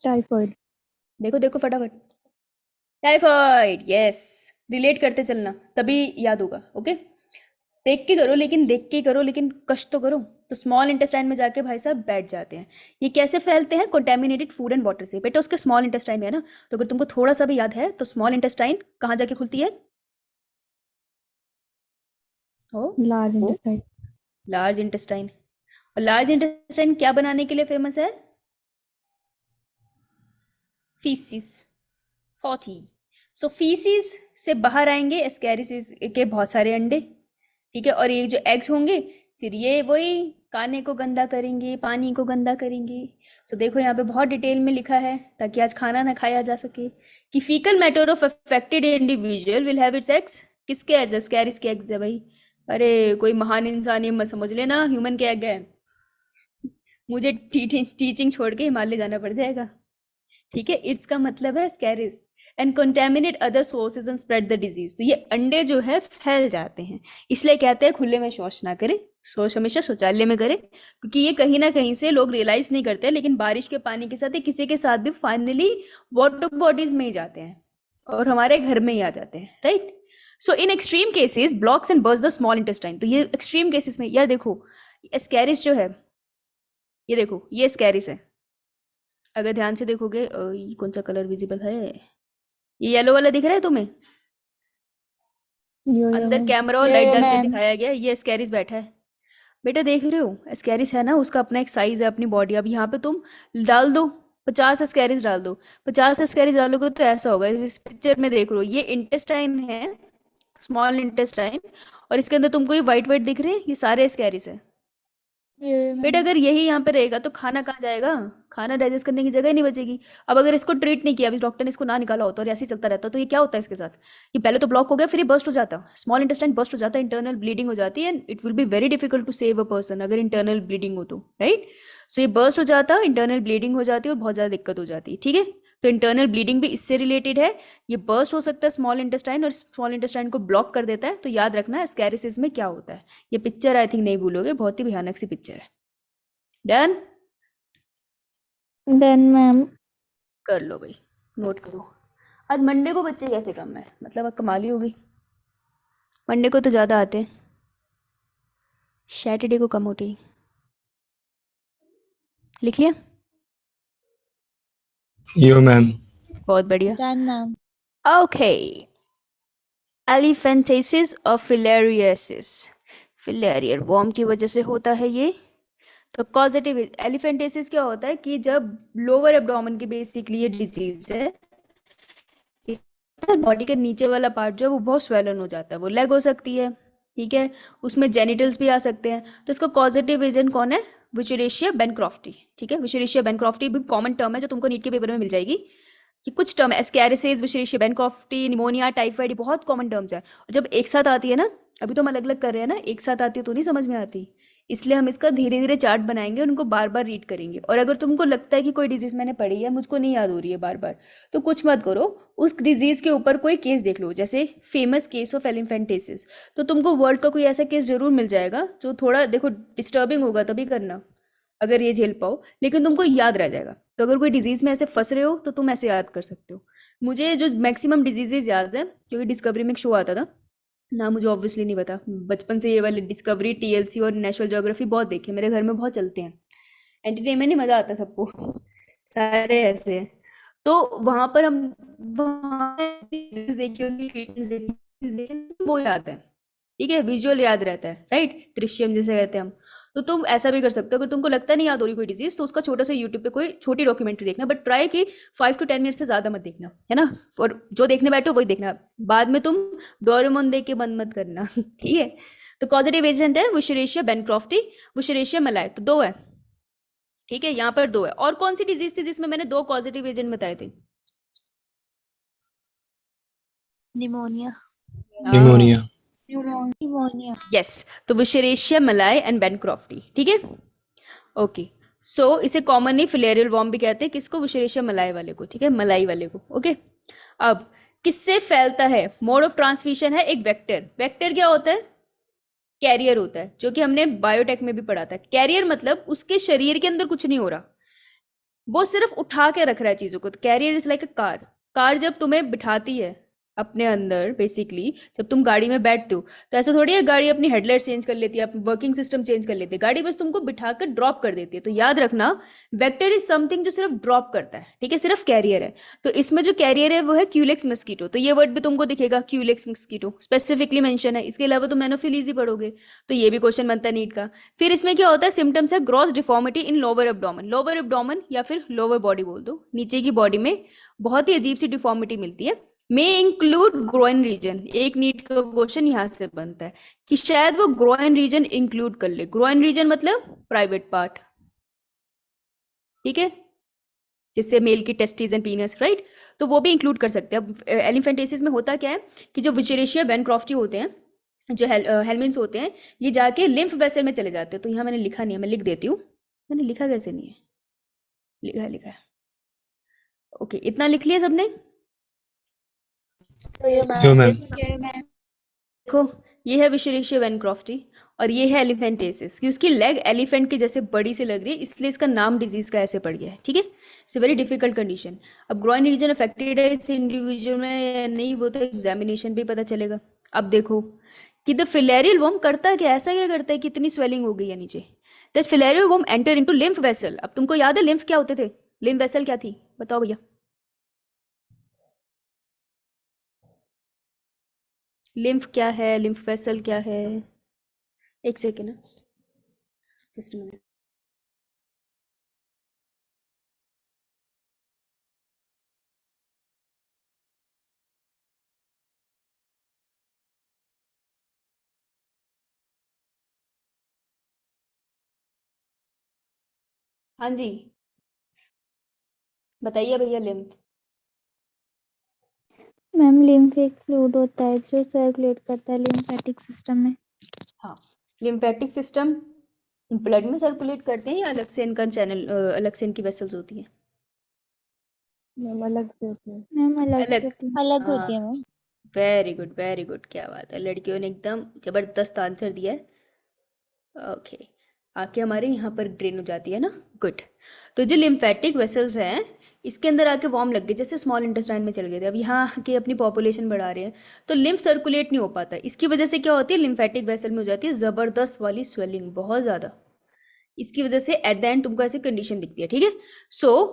टाइफाइड। देखो देखो फटाफट, टाइफाइड। यस, रिलेट करते चलना तभी याद होगा। ओके, देख के करो, लेकिन देख के करो, लेकिन कष्ट तो करो। तो स्मॉल इंटेस्टाइन में जाके भाई साहब बैठ जाते हैं। ये कैसे फैलते हैं? कंटेमिनेटेड फूड एंड वाटर से। बेटा उसके स्मॉल इंटेस्टाइन में है ना, तो अगर तुमको थोड़ा सा भी याद है तो स्मॉल इंटेस्टाइन कहाँ जाके खुलती है? Large intestine. Large intestine. और लार्ज इंटेस्टाइन क्या बनाने के लिए फेमस है? फीसिस, 40। सो फीसिस से बाहर आएंगे एस्कैरिसिस के बहुत सारे अंडे, ठीक है। और ये जो एग्स होंगे फिर ये वही खाने को गंदा करेंगे, पानी को गंदा करेंगे। तो देखो यहाँ पे बहुत डिटेल में लिखा है ताकि आज खाना ना खाया जा सके कि faecal matter of affected individual will have it's eggs. किसके एग्स? एस्कैरिस के एग्स है भाई। अरे कोई महान इंसान ये मत समझ लेना ह्यूमन के एग है। मुझे टीचिंग छोड़ के हिमालय जाना पड़ जाएगा, ठीक है। इट्स का मतलब है स्कैरिस and contaminate other sources and spread the disease. तो ये अंडे जो है फैल जाते हैं, इसलिए कहते हैं खुले में शौच ना करें, शौच हमेशा शौचालय में करें, क्योंकि ये कहीं ना कहीं से लोग रियलाइज नहीं करते, लेकिन बारिश के पानी के साथ किसी के साथ भी फाइनली वाटर बॉडीज में ही जाते हैं और हमारे घर में ही आ जाते हैं, right. So in extreme cases blocks and burst the small intestine. तो ये एक्सट्रीम केसेस में, यार देखो एस्कैरिस जो है, ये देखो ये एस्कैरिस है। अगर ध्यान से देखोगे ये कौन सा कलर विजिबल है? ये येलो वाला दिख रहा है तुम्हें? अंदर कैमरा और लाइट डाल के दिखाया गया, ये एस्कैरिस बैठा है। बेटा देख रहे हो एस्कैरिस है ना, उसका अपना एक साइज है, अपनी बॉडी। अब यहाँ पे तुम डाल दो 50 एस्कैरिस डाल दो, 50 एस्कैरिस डालोगे तो ऐसा होगा। इस पिक्चर में देख रहे हो ये इंटेस्टाइन है, स्मॉल इंटेस्टाइन, और इसके अंदर तुमको ये वाइट वाइट दिख रहे हैं, ये सारे एस्कैरिस है। बेटा अगर यही यहाँ पे रहेगा तो खाना कहाँ जाएगा? खाना डाइजेस्ट करने की जगह ही नहीं बचेगी। अब अगर इसको ट्रीट नहीं किया, अभी डॉक्टर ने इसको ना निकाला होता और ऐसे ही चलता रहता तो ये क्या होता है इसके साथ? ये पहले तो ब्लॉक हो गया, फिर ये बर्स्ट हो जाता, स्मॉल इंटेस्टाइन बर्स्ट हो जाता है, इंटरनल ब्लीडिंग हो जाती है, and it will be very difficult to save a person अगर इंटरनल ब्लीडिंग हो तो, राइट। सो ये बर्स्ट हो जाता, इंटरनल ब्लीडिंग हो जाती है और बहुत ज़्यादा दिक्कत हो जाती है, ठीक है। तो इंटरनल ब्लीडिंग भी इससे रिलेटेड है। ये बर्स्ट हो सकता है स्मॉल इंटेस्टाइन और स्मॉल इंटेस्टाइन को ब्लॉक कर देता है। तो याद रखना एस्कैरिसिस में क्या होता है। ये पिक्चर आई थिंक नहीं भूलोगे, बहुत ही भयानक सी पिक्चर है। डन? Done ma'am. कर लो भाई, नोट करो। आज मंडे को बच्चे कैसे कम है? मतलब अब कमाल ही होगी। मंडे को तो ज़्यादा आते हैं, सैटरडे को कम होते हैं। लिख लिया? यो मैम। बहुत बढ़िया। Done ma'am. ओके, एलिफेंटेसिस और फिलेरियसिस। फिलेरियर वॉर्म की वजह से होता है ये। तो कॉजेटिव एलिफेंटेसिस क्या होता है कि जब लोअर एब्डोमेन की बेसिकली ये डिजीज है, बॉडी के नीचे वाला पार्ट जो है वो बहुत स्वेलन हो जाता है। वो लेग हो सकती है, ठीक है, उसमें जेनिटल्स भी आ सकते हैं। तो इसका कॉजेटिव एजेंट कौन है? विशुरेशिया बेनक्रॉफ्टी, ठीक है। विशुरेशिया बेनक्रॉफ्टी भी कॉमन टर्म है जो तुमको नीट के पेपर में मिल जाएगी। कि कुछ टर्म है एस्कैरिसिस, विशुरेशिया बेनक्रॉफ्टी, निमोनिया, टाइफाइड, ये बहुत कॉमन टर्म्स है। और जब एक साथ आती है ना, अभी तो हम अलग अलग कर रहे हैं ना, एक साथ आती है तो नहीं समझ में आती, इसलिए हम इसका धीरे धीरे चार्ट बनाएंगे और उनको बार बार रीड करेंगे। और अगर तुमको लगता है कि कोई डिजीज मैंने पढ़ी है, मुझको नहीं याद हो रही है बार बार, तो कुछ मत करो, उस डिजीज के ऊपर कोई केस देख लो, जैसे फेमस केस ऑफ एलिफेंटेसिस। तो तुमको वर्ल्ड का कोई ऐसा केस जरूर मिल जाएगा जो थोड़ा देखो डिस्टर्बिंग होगा, तभी करना अगर ये झेल पाओ, लेकिन तुमको याद रह जाएगा। तो अगर कोई डिजीज में ऐसे फंस रहे हो तो तुम ऐसे याद कर सकते हो। मुझे जो मैक्सिमम डिजीजेज याद है, क्योंकि डिस्कवरी में एक शो आता था ना, मुझे ऑब्वियसली नहीं पता, बचपन से ये वाले डिस्कवरी, टीएलसी और नेशनल ज्योग्राफी बहुत देखे, मेरे घर में बहुत चलते हैं, एंटरटेनमेंट ही मज़ा आता है सबको। सारे ऐसे हैं। तो वहां पर हम वहां देखी होगी, treatments देखी होगी, वो याद है, ठीक है, विजुअल याद रहता है, राइट, दृश्यम जिसे कहते हैं हम। तो तुम ऐसा भी कर सकते हो, अगर तुमको लगता नहीं याद हो रही कोई डिजीज, तो उसका छोटा सा यूट्यूब पे कोई छोटी डॉक्यूमेंट्री देखना, बट ट्राई कि 5 to 10 मिनट से ज्यादा मत देखना, है ना, और जो देखने बैठो वही देखना, बाद में तुम डोरेमोन देख के बंद मत करना। ठीक है। तो कॉजेटिव एजेंट है वुशरेशिया बेनक्रॉफ्टी, वुशरेशिया मलाय, तो 2 है, ठीक है, यहाँ पर 2 है। और कौन सी डिजीज थी जिसमें मैंने 2 कॉजेटिव एजेंट बताए थे? निमोनिया। निमोनिया। निमोनिया। यस, तो वुशरेशिया मलाय एंड बेनक्रॉफ्टी, ठीक है, ओके। सो इसे कॉमनली फिलेरियल वॉर्म भी कहते हैं, किसको? वुशरेशिया मलाय वाले को, ठीक है, मलाई वाले को, ओके। अब किससे फैलता है? मोड ऑफ ट्रांसमिशन है एक वेक्टर। वेक्टर क्या होता है? कैरियर होता है, जो कि हमने बायोटेक में भी पढ़ा था। कैरियर मतलब उसके शरीर के अंदर कुछ नहीं हो रहा, वो सिर्फ उठा के रख रहा है चीजों को। तो carrier is like a car. Car जब तुम्हें बिठाती है अपने अंदर, बेसिकली जब तुम गाड़ी में बैठते हो, तो ऐसा थोड़ी है गाड़ी अपनी हेडलाइट चेंज कर लेती है, वर्किंग सिस्टम चेंज कर लेती है, गाड़ी बस तुमको बिठाकर ड्रॉप कर देती है। तो याद रखना, वेक्टर इज समथिंग जो सिर्फ ड्रॉप करता है, ठीक है, सिर्फ कैरियर है। तो इसमें जो कैरियर है वो है क्यूलेक्स मस्कीटो। तो ये वर्ड भी तुमको दिखेगा, क्यूलेक्स मस्कीटो स्पेसिफिकली मेंशन है। इसके अलावा तुम एनोफिलीज ही पढ़ोगे, तो ये भी क्वेश्चन बनता है नीट का। फिर इसमें क्या होता है? सिम्टम्स है ग्रॉस डिफॉर्मिटी इन लोअर एब्डोमेन। लोअर एब्डोमेन या फिर लोअर बॉडी बोल दो, नीचे की बॉडी में बहुत ही अजीब सी डिफॉर्मिटी मिलती है। May include groin region. एक नीट का क्वेश्चन यहाँ से बनता है कि शायद वो ग्रोइन रीजन इंक्लूड कर ले। ग्रोइन रीजन मतलब प्राइवेट पार्ट, ठीक है, जिससे मेल की टेस्टिस एंड पीनस, राइट, तो वो भी इंक्लूड कर सकते हैं। अब एलिफेंटेसिस में होता क्या है कि जो वुशरेशिया बेनक्रॉफ्टी होते हैं, जो हेलमिन्स होते हैं, ये जाके लिम्फ वेसल में चले जाते हैं। तो यहाँ मैंने लिखा नहीं है, मैं लिख देती हूँ। मैंने लिखा कैसे नहीं है? लिखा है। ओके, इतना लिख लिया सबने? जो मैम। देखो, ये है विशेरेशिया बेनक्रॉफ्टी और ये है एलिफेंटेसिस, कि उसकी लेग एलिफेंट के जैसे बड़ी से लग रही है, इसलिए इसका नाम डिजीज का ऐसे पड़ गया है, ठीक है। It's a very difficult condition. अब ग्रोइन रीजन अफेक्टेड है इस इंडिविजुअल में या नहीं, वो तो एग्जामिनेशन पे पता चलेगा। अब देखो कि द फिलेरियल वर्म करता क्या, ऐसा क्या करता है कि इतनी स्वेलिंग हो गई है नीचे। The filarial worm enter into lymph vessel. अब तुमको याद है लिम्फ क्या होते थे? लिम्फ वेसल क्या थी, बताओ भैया। लिम्फ क्या है, लिम्फ वेसल क्या है? एक सेकेंड, जस्ट मिनट। हाँ जी, बताइए भैया। लिम्फ, मैम लिम्फ एक फ्लूइड होता है जो सर्कुलेट करता है लिम्फेटिक सिस्टम में। हाँ, लिम्फेटिक सिस्टम ब्लड में सर्कुलेट करते हैं या अलग से इनका चैनल, अलग से इनकी वेसल्स होती हैं? मैम अलग से होते हैं। मैम अलग अलग। से होती है। अलग हाँ, होती है ma'am. Very good very good, क्या बात है, लड़कियों ने एकदम जबरदस्त आंसर दिया है। ओके, आके हमारे यहाँ पर ड्रेन हो जाती है ना, गुड। तो जो लिम्फेटिक वेसल्स हैं, इसके अंदर आके वॉर्म लग गए, जैसे स्मॉल इंटेस्टाइन में चल गए थे, अब यहाँ आके अपनी पॉपुलेशन बढ़ा रहे हैं, तो लिम्फ सर्कुलेट नहीं हो पाता। इसकी वजह से क्या होती है, लिम्फेटिक वेसल में हो जाती है ज़बरदस्त वाली स्वेलिंग, बहुत ज़्यादा। इसकी वजह से एट द एंड तुमको ऐसी कंडीशन दिखती है, ठीक है। So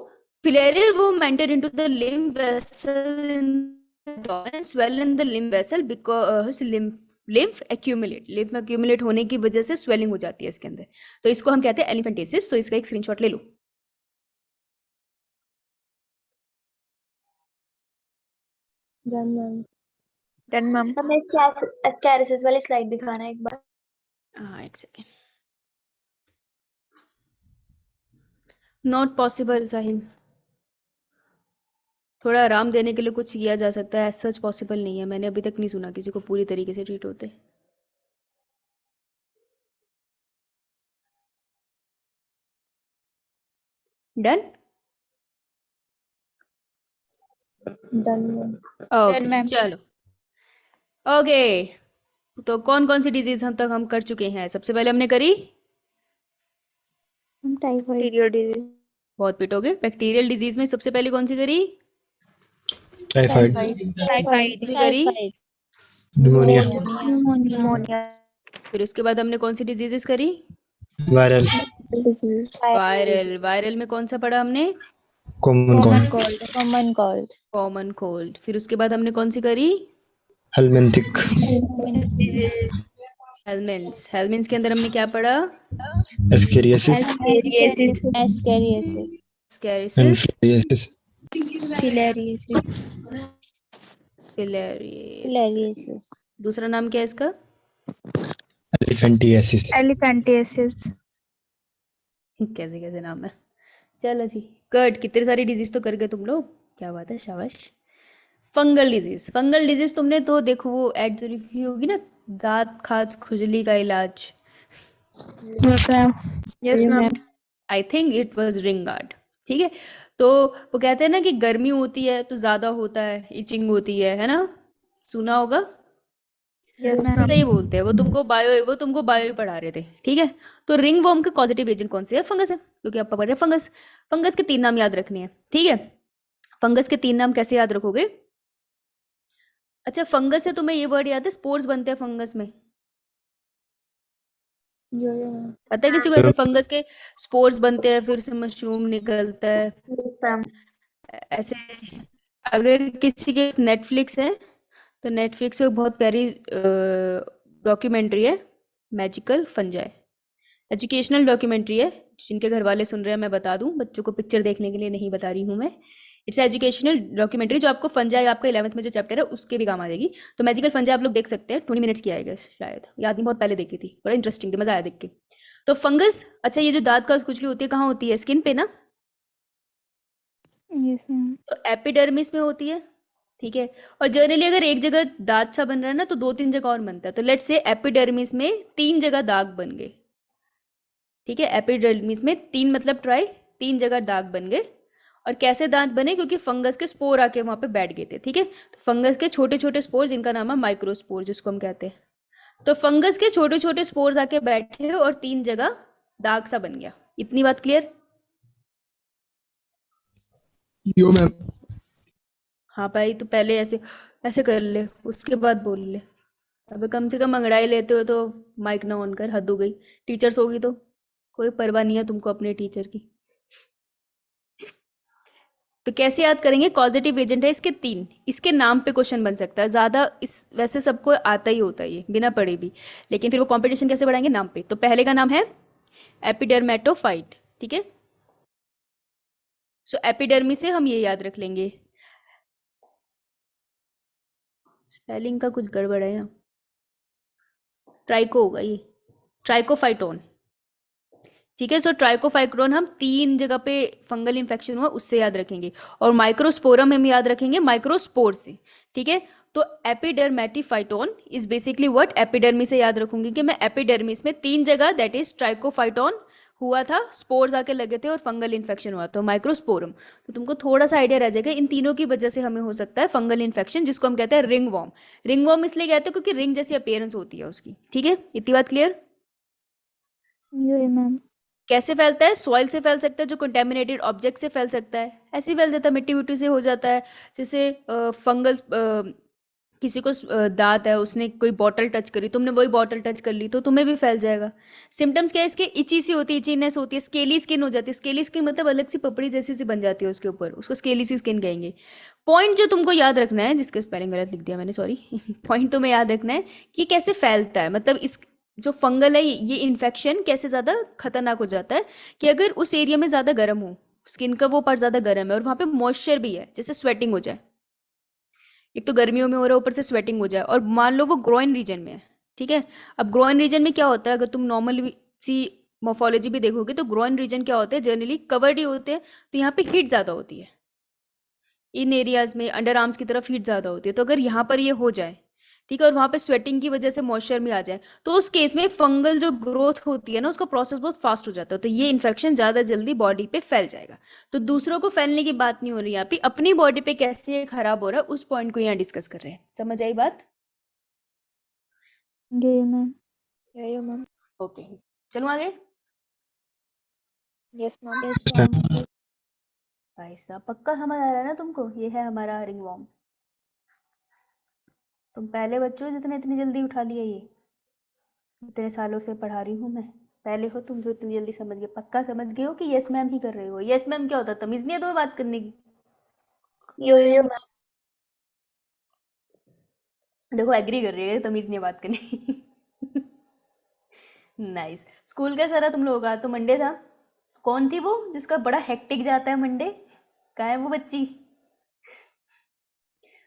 filarial worm enter into the lymph vessel and swell in the lymph vessel because lymph accumulate, lymph accumulate होने की वजह से swelling हो जाती है इसके अंदर। तो इसको हम कहते हैं एलिफेंटेसिस। तो इसका एक स्क्रीनशॉट ले लो। Done ma'am. Done ma'am. हमें कैरेसिस वाली स्लाइड दिखाना एक बार। हाँ, एक सेकेंड। नॉट पॉसिबल साहिल, थोड़ा आराम देने के लिए कुछ किया जा सकता है, सच पॉसिबल नहीं है। मैंने अभी तक नहीं सुना किसी को पूरी तरीके से ट्रीट होते। डन। Done ma'am. ओके, चलो। ओके, तो कौन कौन सी डिजीज हम तक हम कर चुके हैं? सबसे पहले हमने करी हम टाइफाइड। Period disease. बहुत पिटोगे। बैक्टीरियल डिजीज में सबसे पहले कौन सी करी? टाइफाइड। टाइफाइड। सी करी? निमोनिया। निमोनिया। फिर उसके बाद हमने कौन सी डिजीजेस करी? वायरल। वायरल। वायरल में कौन सा पढ़ा हमने? Common Common called, cold. Common cold. Common cold. फिर उसके बाद हमने कौन सी करी? Helminthic, helminths. हेलमिन्स के अंदर हमने क्या पढ़ा? Ascariasis, Ascariasis. Ascariasis. स्कैरिसिस, इन्फ्लुएंसिस, Filariasis. फिलेरियस। Filariasis. दूसरा नाम क्या है इसका? एलिफेंटियासिस। Elephantiasis. कैसे कैसे नाम है। चलो जी, कर्ट। कितनी सारी डिजीज तो कर गए तुम लोग, क्या बात है, शाबाश। Fungal disease. फंगल डिजीज तुमने तो देखो वो ऐड तो लिखी होगी ना, दांत खाज खुजली का इलाज। Yes, ma'am. Yes, ma'am. I think it was ring guard. ठीक है। तो वो कहते हैं ना कि गर्मी होती है तो ज्यादा होता है, इचिंग होती है ना? सुना होगा। Yes, ma'am. सही बोलते हैं। वो तुमको बायो ही पढ़ा रहे थे। ठीक है। तो रिंग वर्म के पॉजिटिव एजेंट कौन से है? फंगस है, क्योंकि आप पढ़ रहे हैं फंगस। फंगस के 3 नाम याद रखने हैं। ठीक है। फंगस के 3 नाम कैसे याद रखोगे? अच्छा, फंगस है, तुम्हें ये वर्ड याद है, स्पोर्स बनते हैं फंगस में। यो यो मैम। पता है किसी को? ऐसे फंगस के स्पोर्स बनते हैं, फिर से मशरूम निकलता है मैम। ऐसे। अगर किसी के नेटफ्लिक्स है तो नेटफ्लिक्स पे एक बहुत प्यारी डॉक्यूमेंट्री है, मैजिकल फंजाई। एजुकेशनल डॉक्यूमेंट्री है। जिनके घर वाले सुन रहे हैं मैं बता दूं, बच्चों को पिक्चर देखने के लिए नहीं बता रही हूँ मैं। इट्स एजुकेशनल डॉक्यूमेंट्री जो आपको फंजाई, आपका 11th में जो चैप्टर है उसके भी काम आ जाएगी। तो मैजिकल फंजाई आप लोग देख सकते हैं, 20 मिनट्स की आएगा शायद, याद नहीं, बहुत पहले देखी थी, बड़ा इंटरेस्टिंग थी, मजा आया देख के। तो फंगस, अच्छा ये जो दांत का खुजली होती है कहाँ होती है? स्किन पे ना? Yes, ma'am. तो एपिडर्मिस में होती है। ठीक है। और जनरली अगर एक जगह दांत सा बन रहा है ना तो 2-3 जगह और बनता है। तो लेट्स से एपिडर्मिस में 3 जगह दाग बन गए। ठीक है। एपिडर्मिस में 3 मतलब ट्राई, 3 जगह दाग बन गए। और कैसे दांत बने? क्योंकि फंगस के स्पोर आके वहां पे बैठ गए थे। ठीक है। तो फंगस के छोटे छोटे स्पोर, जिनका नाम है माइक्रोस्पोर, जिसको हम कहते हैं। तो फंगस के छोटे छोटे स्पोर्स आके बैठे और 3 जगह दाग सा बन गया। इतनी बात क्लियर? Yo ma'am. हाँ भाई, तो पहले ऐसे ऐसे कर ले, उसके बाद बोल ले। अबे कम से कम अंगड़ाई लेते हो तो माइक ना ऑन कर, हद हो गई। टीचर्स होगी तो कोई परवाह नहीं है तुमको अपने टीचर की। तो कैसे याद करेंगे? कॉजेटिव एजेंट है इसके 3, इसके नाम पे क्वेश्चन बन सकता है ज्यादा। इस वैसे सबको आता ही होता है ये बिना पढ़े भी, लेकिन फिर वो कंपटीशन कैसे बढ़ाएंगे? नाम पे। तो पहले का नाम है एपिडर्मेटोफाइट। ठीक है। सो एपिडर्मी से हम ये याद रख लेंगे। स्पेलिंग का कुछ गड़बड़ है यहाँ, ट्राइको होगा ये, ट्राइकोफाइटोन। ठीक है। सो ट्राइकोफाइक्रोन हम 3 जगह पे फंगल इन्फेक्शन हुआ उससे याद रखेंगे, और माइक्रोस्पोरम हम याद रखेंगे माइक्रोस्पोर से। ठीक है। तो एपिडर्मेटिफाइटोन इज बेसिकली व्हाट? एपिडर्मी से याद रखूंगी कि मैं एपिडर्मिस में 3 जगह, दैट इज ट्राइकोफाइटोन हुआ था, स्पोर्स आके लगे थे और फंगल इन्फेक्शन हुआ, तो माइक्रोस्पोरम। तो तुमको थोड़ा सा आइडिया रह जाएगा, इन तीनों की वजह से हमें हो सकता है फंगल इन्फेक्शन, जिसको हम कहते हैं रिंग वॉर्म। रिंग वॉर्म इसलिए कहते हैं क्योंकि रिंग जैसी अपीयरेंस होती है उसकी। ठीक है। इतनी बात क्लियर? Yes, ma'am. कैसे फैलता है? सॉइल से फैल सकता है, जो कंटेमिनेटेड ऑब्जेक्ट से फैल सकता है, ऐसे ही फैल जाता है, मिट्टी मिट्टी से हो जाता है। जैसे फंगल, किसी को दांत है, उसने कोई बॉटल टच करी, तुमने वही बॉटल टच कर ली तो तुम्हें भी फैल जाएगा। सिम्टम्स क्या है इसके? इची सी होती है, इचीनेस होती है, स्केली स्किन हो जाती है। स्केली स्किन मतलब अलग सी पपड़ी जैसी सी बन जाती है उसके ऊपर, उसको स्केली सी स्किन कहेंगे। पॉइंट जो तुमको याद रखना है, जिसके स्पेलिंग गलत लिख दिया मैंने, सॉरी पॉइंट तुम्हें याद रखना है कि कैसे फैलता है, मतलब इस जो फंगल है ये इन्फेक्शन कैसे ज़्यादा खतरनाक हो जाता है कि अगर उस एरिया में ज़्यादा गर्म हो, स्किन का वो पार्ट ज़्यादा गर्म है और वहाँ पे मॉइस्चर भी है, जैसे स्वेटिंग हो जाए, एक तो गर्मियों में हो रहा है ऊपर से स्वेटिंग हो जाए, और मान लो वो ग्रोइन रीजन में है। ठीक है। अब ग्रोइन रीजन में क्या होता है? अगर तुम नॉर्मल सी मोफोलॉजी भी देखोगे तो ग्रोइन रीजन क्या होते हैं? जनरली कवर्ड ही होते हैं, तो यहाँ पे हीट ज़्यादा होती है, इन एरियाज में अंडर आर्म्स की तरफ हीट ज़्यादा होती है। तो अगर यहाँ पर ये हो जाए, ठीक है, और वहाँ पे स्वेटिंग की वजह से मॉइस्चर में आ जाए, तो उस केस में फंगल जो ग्रोथ होती है ना, उसका प्रोसेस बहुत फास्ट हो जाता है, तो ये इन्फेक्शन ज़्यादा जल्दी बॉडी पे फैल जाएगा। तो दूसरों को फैलने की बात नहीं हो रही यहाँ पे, अपनी बॉडी पे कैसे खराब हो रहा है उस पॉइंट को यहाँ डिस्कस कर रहे हैं। समझ आई बात? Yes, ma'am. Yeah, ma'am. Okay, चलो आगे। Yes, ma'am. Yes ma'am. भाई साहब पक्का समझ आ रहा है ना तुमको? ये है हमारा रिंग वॉर्म। तुम पहले बच्चों जितने इतनी जल्दी उठा लिया, ये इतने सालों से पढ़ा रही हूँ मैं। पहले हो तुम जो इतनी जल्दी समझ गए, पक्का समझ गए हो कि यस मैम ही कर रहे हो? यस मैम क्या होता है? तमीज नहीं है तुम्हें बात करने की? यो मैम। देखो एग्री कर रही है, तमीज नहीं है बात करने की। नाइस। स्कूल कैसा रहा तुम लोगों का? तो मंडे था। कौन थी वो जिसका बड़ा हेक्टिक जाता है मंडे? कहाँ है वो बच्ची?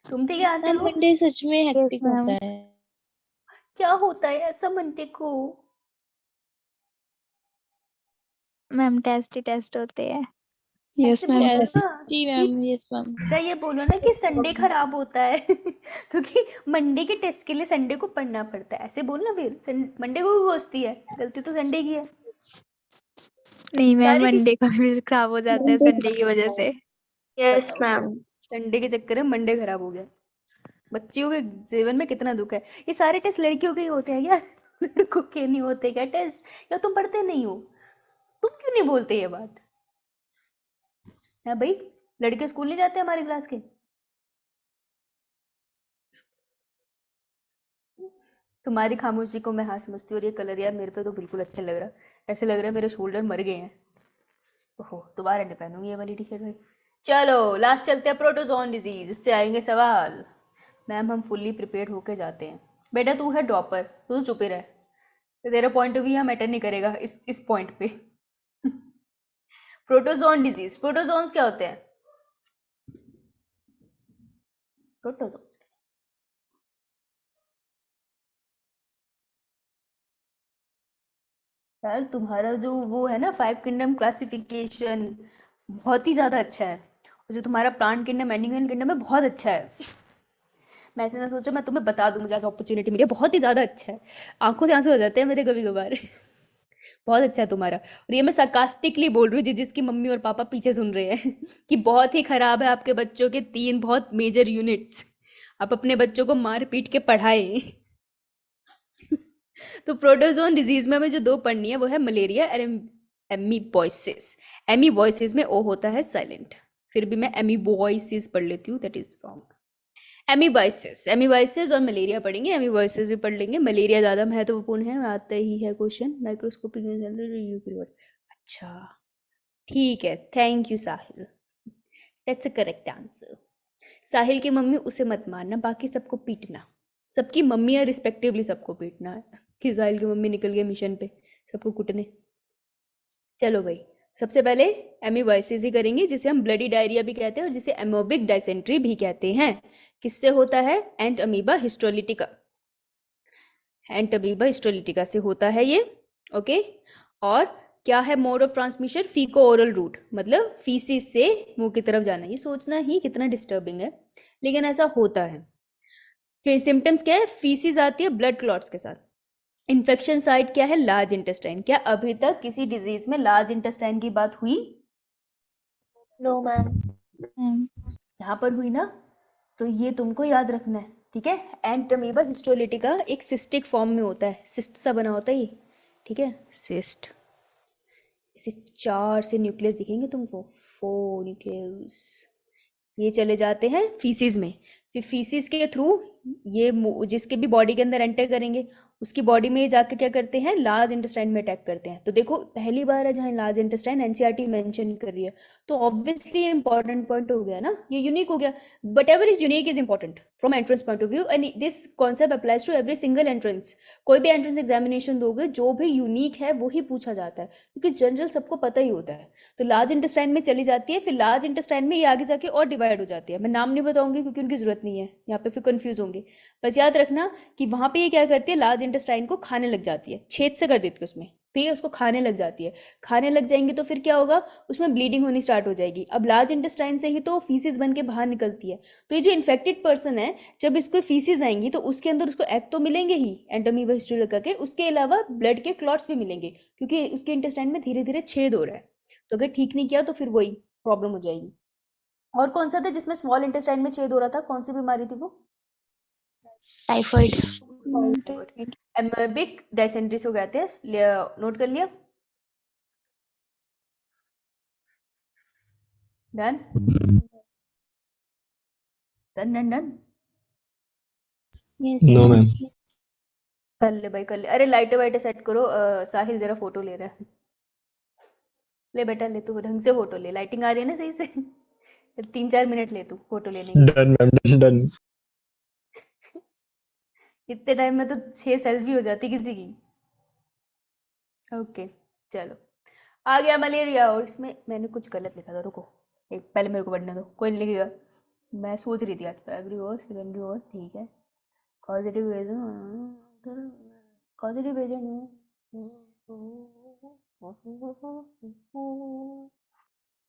तुम थी क्या आंचल मैम वो? मंडे सच में यस हेक्टिक मैम। होता है। क्या होता है ऐसा मंडे को? मैम टेस्ट ही टेस्ट होते हैं। ऐसे बोलो टेस्ट। ना जी कि मैम, यस मैम। सीधा ये बोलो ना कि संडे खराब होता है। क्योंकि मंडे के टेस्ट के लिए संडे को पढ़ना पड़ता है, ऐसे बोलना फिर। मंडे को भी कोसती है, गलती तो संडे की है। नहीं मैम, सारी मंडे का भी खराब हो जाता है संडे की वजह से। यस बताओ, मैम। संडे के चक्कर में मंडे खराब हो गया। बच्चियों के जीवन में कितना दुख है। ये सारे टेस्ट लड़कियों के ही होते हैं क्या? लड़कों के नहीं होते क्या टेस्ट? या तुम पढ़ते नहीं हो? तुम क्यों नहीं बोलते ये बात? है भाई, लड़के स्कूल नहीं जाते हमारी क्लास के? तुम्हारी खामोशी को मैं हाँ समझती हूँ। और ये कलर यार मेरे पे तो बिल्कुल अच्छा लग रहा। ऐसे लग रहा है मेरे शोल्डर मर गए हैं। ओहो, दोबारा नहीं पहनूंगी ये वाली टी शर्ट भाई। चलो लास्ट चलते हैं, प्रोटोजोन डिजीज। इससे आएंगे सवाल। मैम हम फुल्ली प्रिपेयर्ड होके जाते हैं। बेटा तू है डॉपर, तू तो चुप ही रह। तो तेरा पॉइंट ऑफ व्यू यहाँ मैटर नहीं करेगा इस पॉइंट पे। प्रोटोजोन डिजीज, प्रोटोजोन्स क्या होते हैं? प्रोटोजोन यार तुम्हारा जो वो है ना 5 किंगडम क्लासिफिकेशन, बहुत ही ज़्यादा अच्छा है। और जो तुम्हारा प्लांट किंगडम एनिमल किंगडम है बहुत अच्छा है। मैं ऐसे ना सोचा मैं तुम्हें बता दूं, मुझे आज अपॉर्चुनिटी मिली है, बहुत ही ज़्यादा अच्छा है। आंखों से आंसू हो जाते हैं मेरे कभी कभार। बहुत अच्छा है तुम्हारा। और ये मैं sarcastically बोल रही हूँ जिसकी मम्मी और पापा पीछे सुन रहे हैं। कि बहुत ही खराब है आपके बच्चों के 3 बहुत मेजर यूनिट्स। आप अपने बच्चों को मार पीट के पढ़ाएं। तो प्रोटोजोन डिजीज में हमें जो 2 पढ़नी है वो है मलेरिया और एमीबॉयसिस। एमीबॉयसिस में ओ होता है साइलेंट। फिर भी मैं एमीबॉयसिस पढ़ लेती हूँ, दैट इज रॉन्ग। एमीबाइसिस, एमीबाइसिस और मलेरिया पढ़ेंगे। एमीबाइसिस भी पढ़ लेंगे, मलेरिया ज़्यादा महत्वपूर्ण है, आता ही है क्वेश्चन। माइक्रोस्कोपिक अच्छा ठीक है, thank you Sahil, that's a correct answer. Sahil की मम्मी उसे मत मारना, बाकी सबको पीटना। सबकी मम्मियाँ रिस्पेक्टिवली सबको पीटना है। कि साहिल की मम्मी निकल गई मिशन पे सबको कुटने। चलो भाई, सबसे पहले एमीबाइसिस ही करेंगे, जिसे हम ब्लडी डायरिया भी कहते हैं और जिसे एमोबिक डायसेंट्री भी कहते हैं। किससे होता है? Entamoeba histolytica. Entamoeba histolytica से होता है ये। ओके, और क्या है mode of transmission? Faeco oral route, मतलब फीसिस से मुंह की तरफ जाना। ये सोचना ही कितना डिस्टर्बिंग है, लेकिन ऐसा होता है। फिर सिम्टम्स क्या है? फीसिस आती है ब्लड क्लॉट्स के साथ। इन्फेक्शन साइट क्या है? Large intestine. क्या अभी तक किसी डिजीज में लार्ज इंटेस्टाइन की बात हुई? No ma'am. मैम यहाँ पर हुई ना? तो ये तुमको याद रखना है, ठीक है। एंटमीबा हिस्टोलिटिका एक सिस्टिक फॉर्म में होता है, सिस्ट सा बना होता है ये, ठीक है, सिस्ट। इसे 4 से न्यूक्लियस दिखेंगे तुमको, 4 न्यूक्लियस। ये चले जाते हैं फीसिस में। फिर फीसिस के थ्रू ये जिसके भी बॉडी के अंदर एंटर करेंगे, उसकी बॉडी में जाके क्या करते हैं? लार्ज इंटेस्टाइन में अटैक करते हैं। तो देखो पहली बार है जहाँ लार्ज इंटेस्टाइन एनसीईआरटी मेंशन कर रही है, तो ऑब्वियसली ये इंपॉर्टेंट पॉइंट हो गया ना, ये यूनिक हो गया। But ever is unique is important from entrance point of view, and this concept applies to every single entrance. कोई भी एंट्रेंस एग्जामिनेशन दोगे, जो भी यूनिक है वो ही पूछा जाता है, क्योंकि जनरल सबको पता ही होता है। तो लार्ज इंटेस्टाइन में चली जाती है, फिर लार्ज इंटेस्टाइन में ये आगे जाके और डिवाइड हो जाती है। मैं नाम नहीं बताऊंगी क्योंकि उनकी जरूरत नहीं है यहाँ पे, फिर कंफ्यूज होंगे। बस याद रखना कि वहां पे ये क्या करती है? लार्ज इंटेस्टाइन को खाने लग जाती है, छेद से कर देती है उसमें, ठीक है, उसको खाने लग जाती है। खाने लग जाएंगे तो फिर क्या होगा? उसमें ब्लीडिंग होनी स्टार्ट हो जाएगी। अब लार्ज इंटेस्टाइन से ही तो फीसिस बन के बाहर निकलती है। तो ये जो इन्फेक्टेड पर्सन है, जब इसको फीसिस आएंगी तो उसके अंदर उसको एग तो मिलेंगे ही एंटोमीबा हिस्टोलिका के, उसके अलावा ब्लड के क्लॉट्स भी मिलेंगे, क्योंकि उसके इंटेस्टाइन में धीरे धीरे छेद हो रहा है। तो अगर ठीक नहीं किया तो फिर वही प्रॉब्लम हो जाएगी। और कौन सा था जिसमें स्मॉल इंटेस्टाइन में छेद हो रहा था? कौन सी बीमारी थी वो? टाइफाइड। एमोबिक डायसेंट्री हो गए थे। नोट कर लिया? Done done done done. Yes No, ma'am. ma'am. कर ले भाई कर ले। अरे लाइटें वाइटें सेट करो। साहिल जरा फोटो ले रहा है। ले बेटा ले, तू ढंग से फोटो ले, लाइटिंग आ रही है ना सही से। 3-4 मिनट ले तू फोटो लेने के। Done ma'am, done done. इतने टाइम में तो 6 सेल्फी हो जाती किसी की। ओके चलो, आ गया मलेरिया। और इसमें मैंने कुछ गलत लिखा था, रुको एक पहले मेरे को पढ़ने दो, कोई नहीं लिखेगा। मैं सोच रही थी आज प्राइमरी और सेकेंडरी और ठीक है। पॉजिटिव पॉजिटिव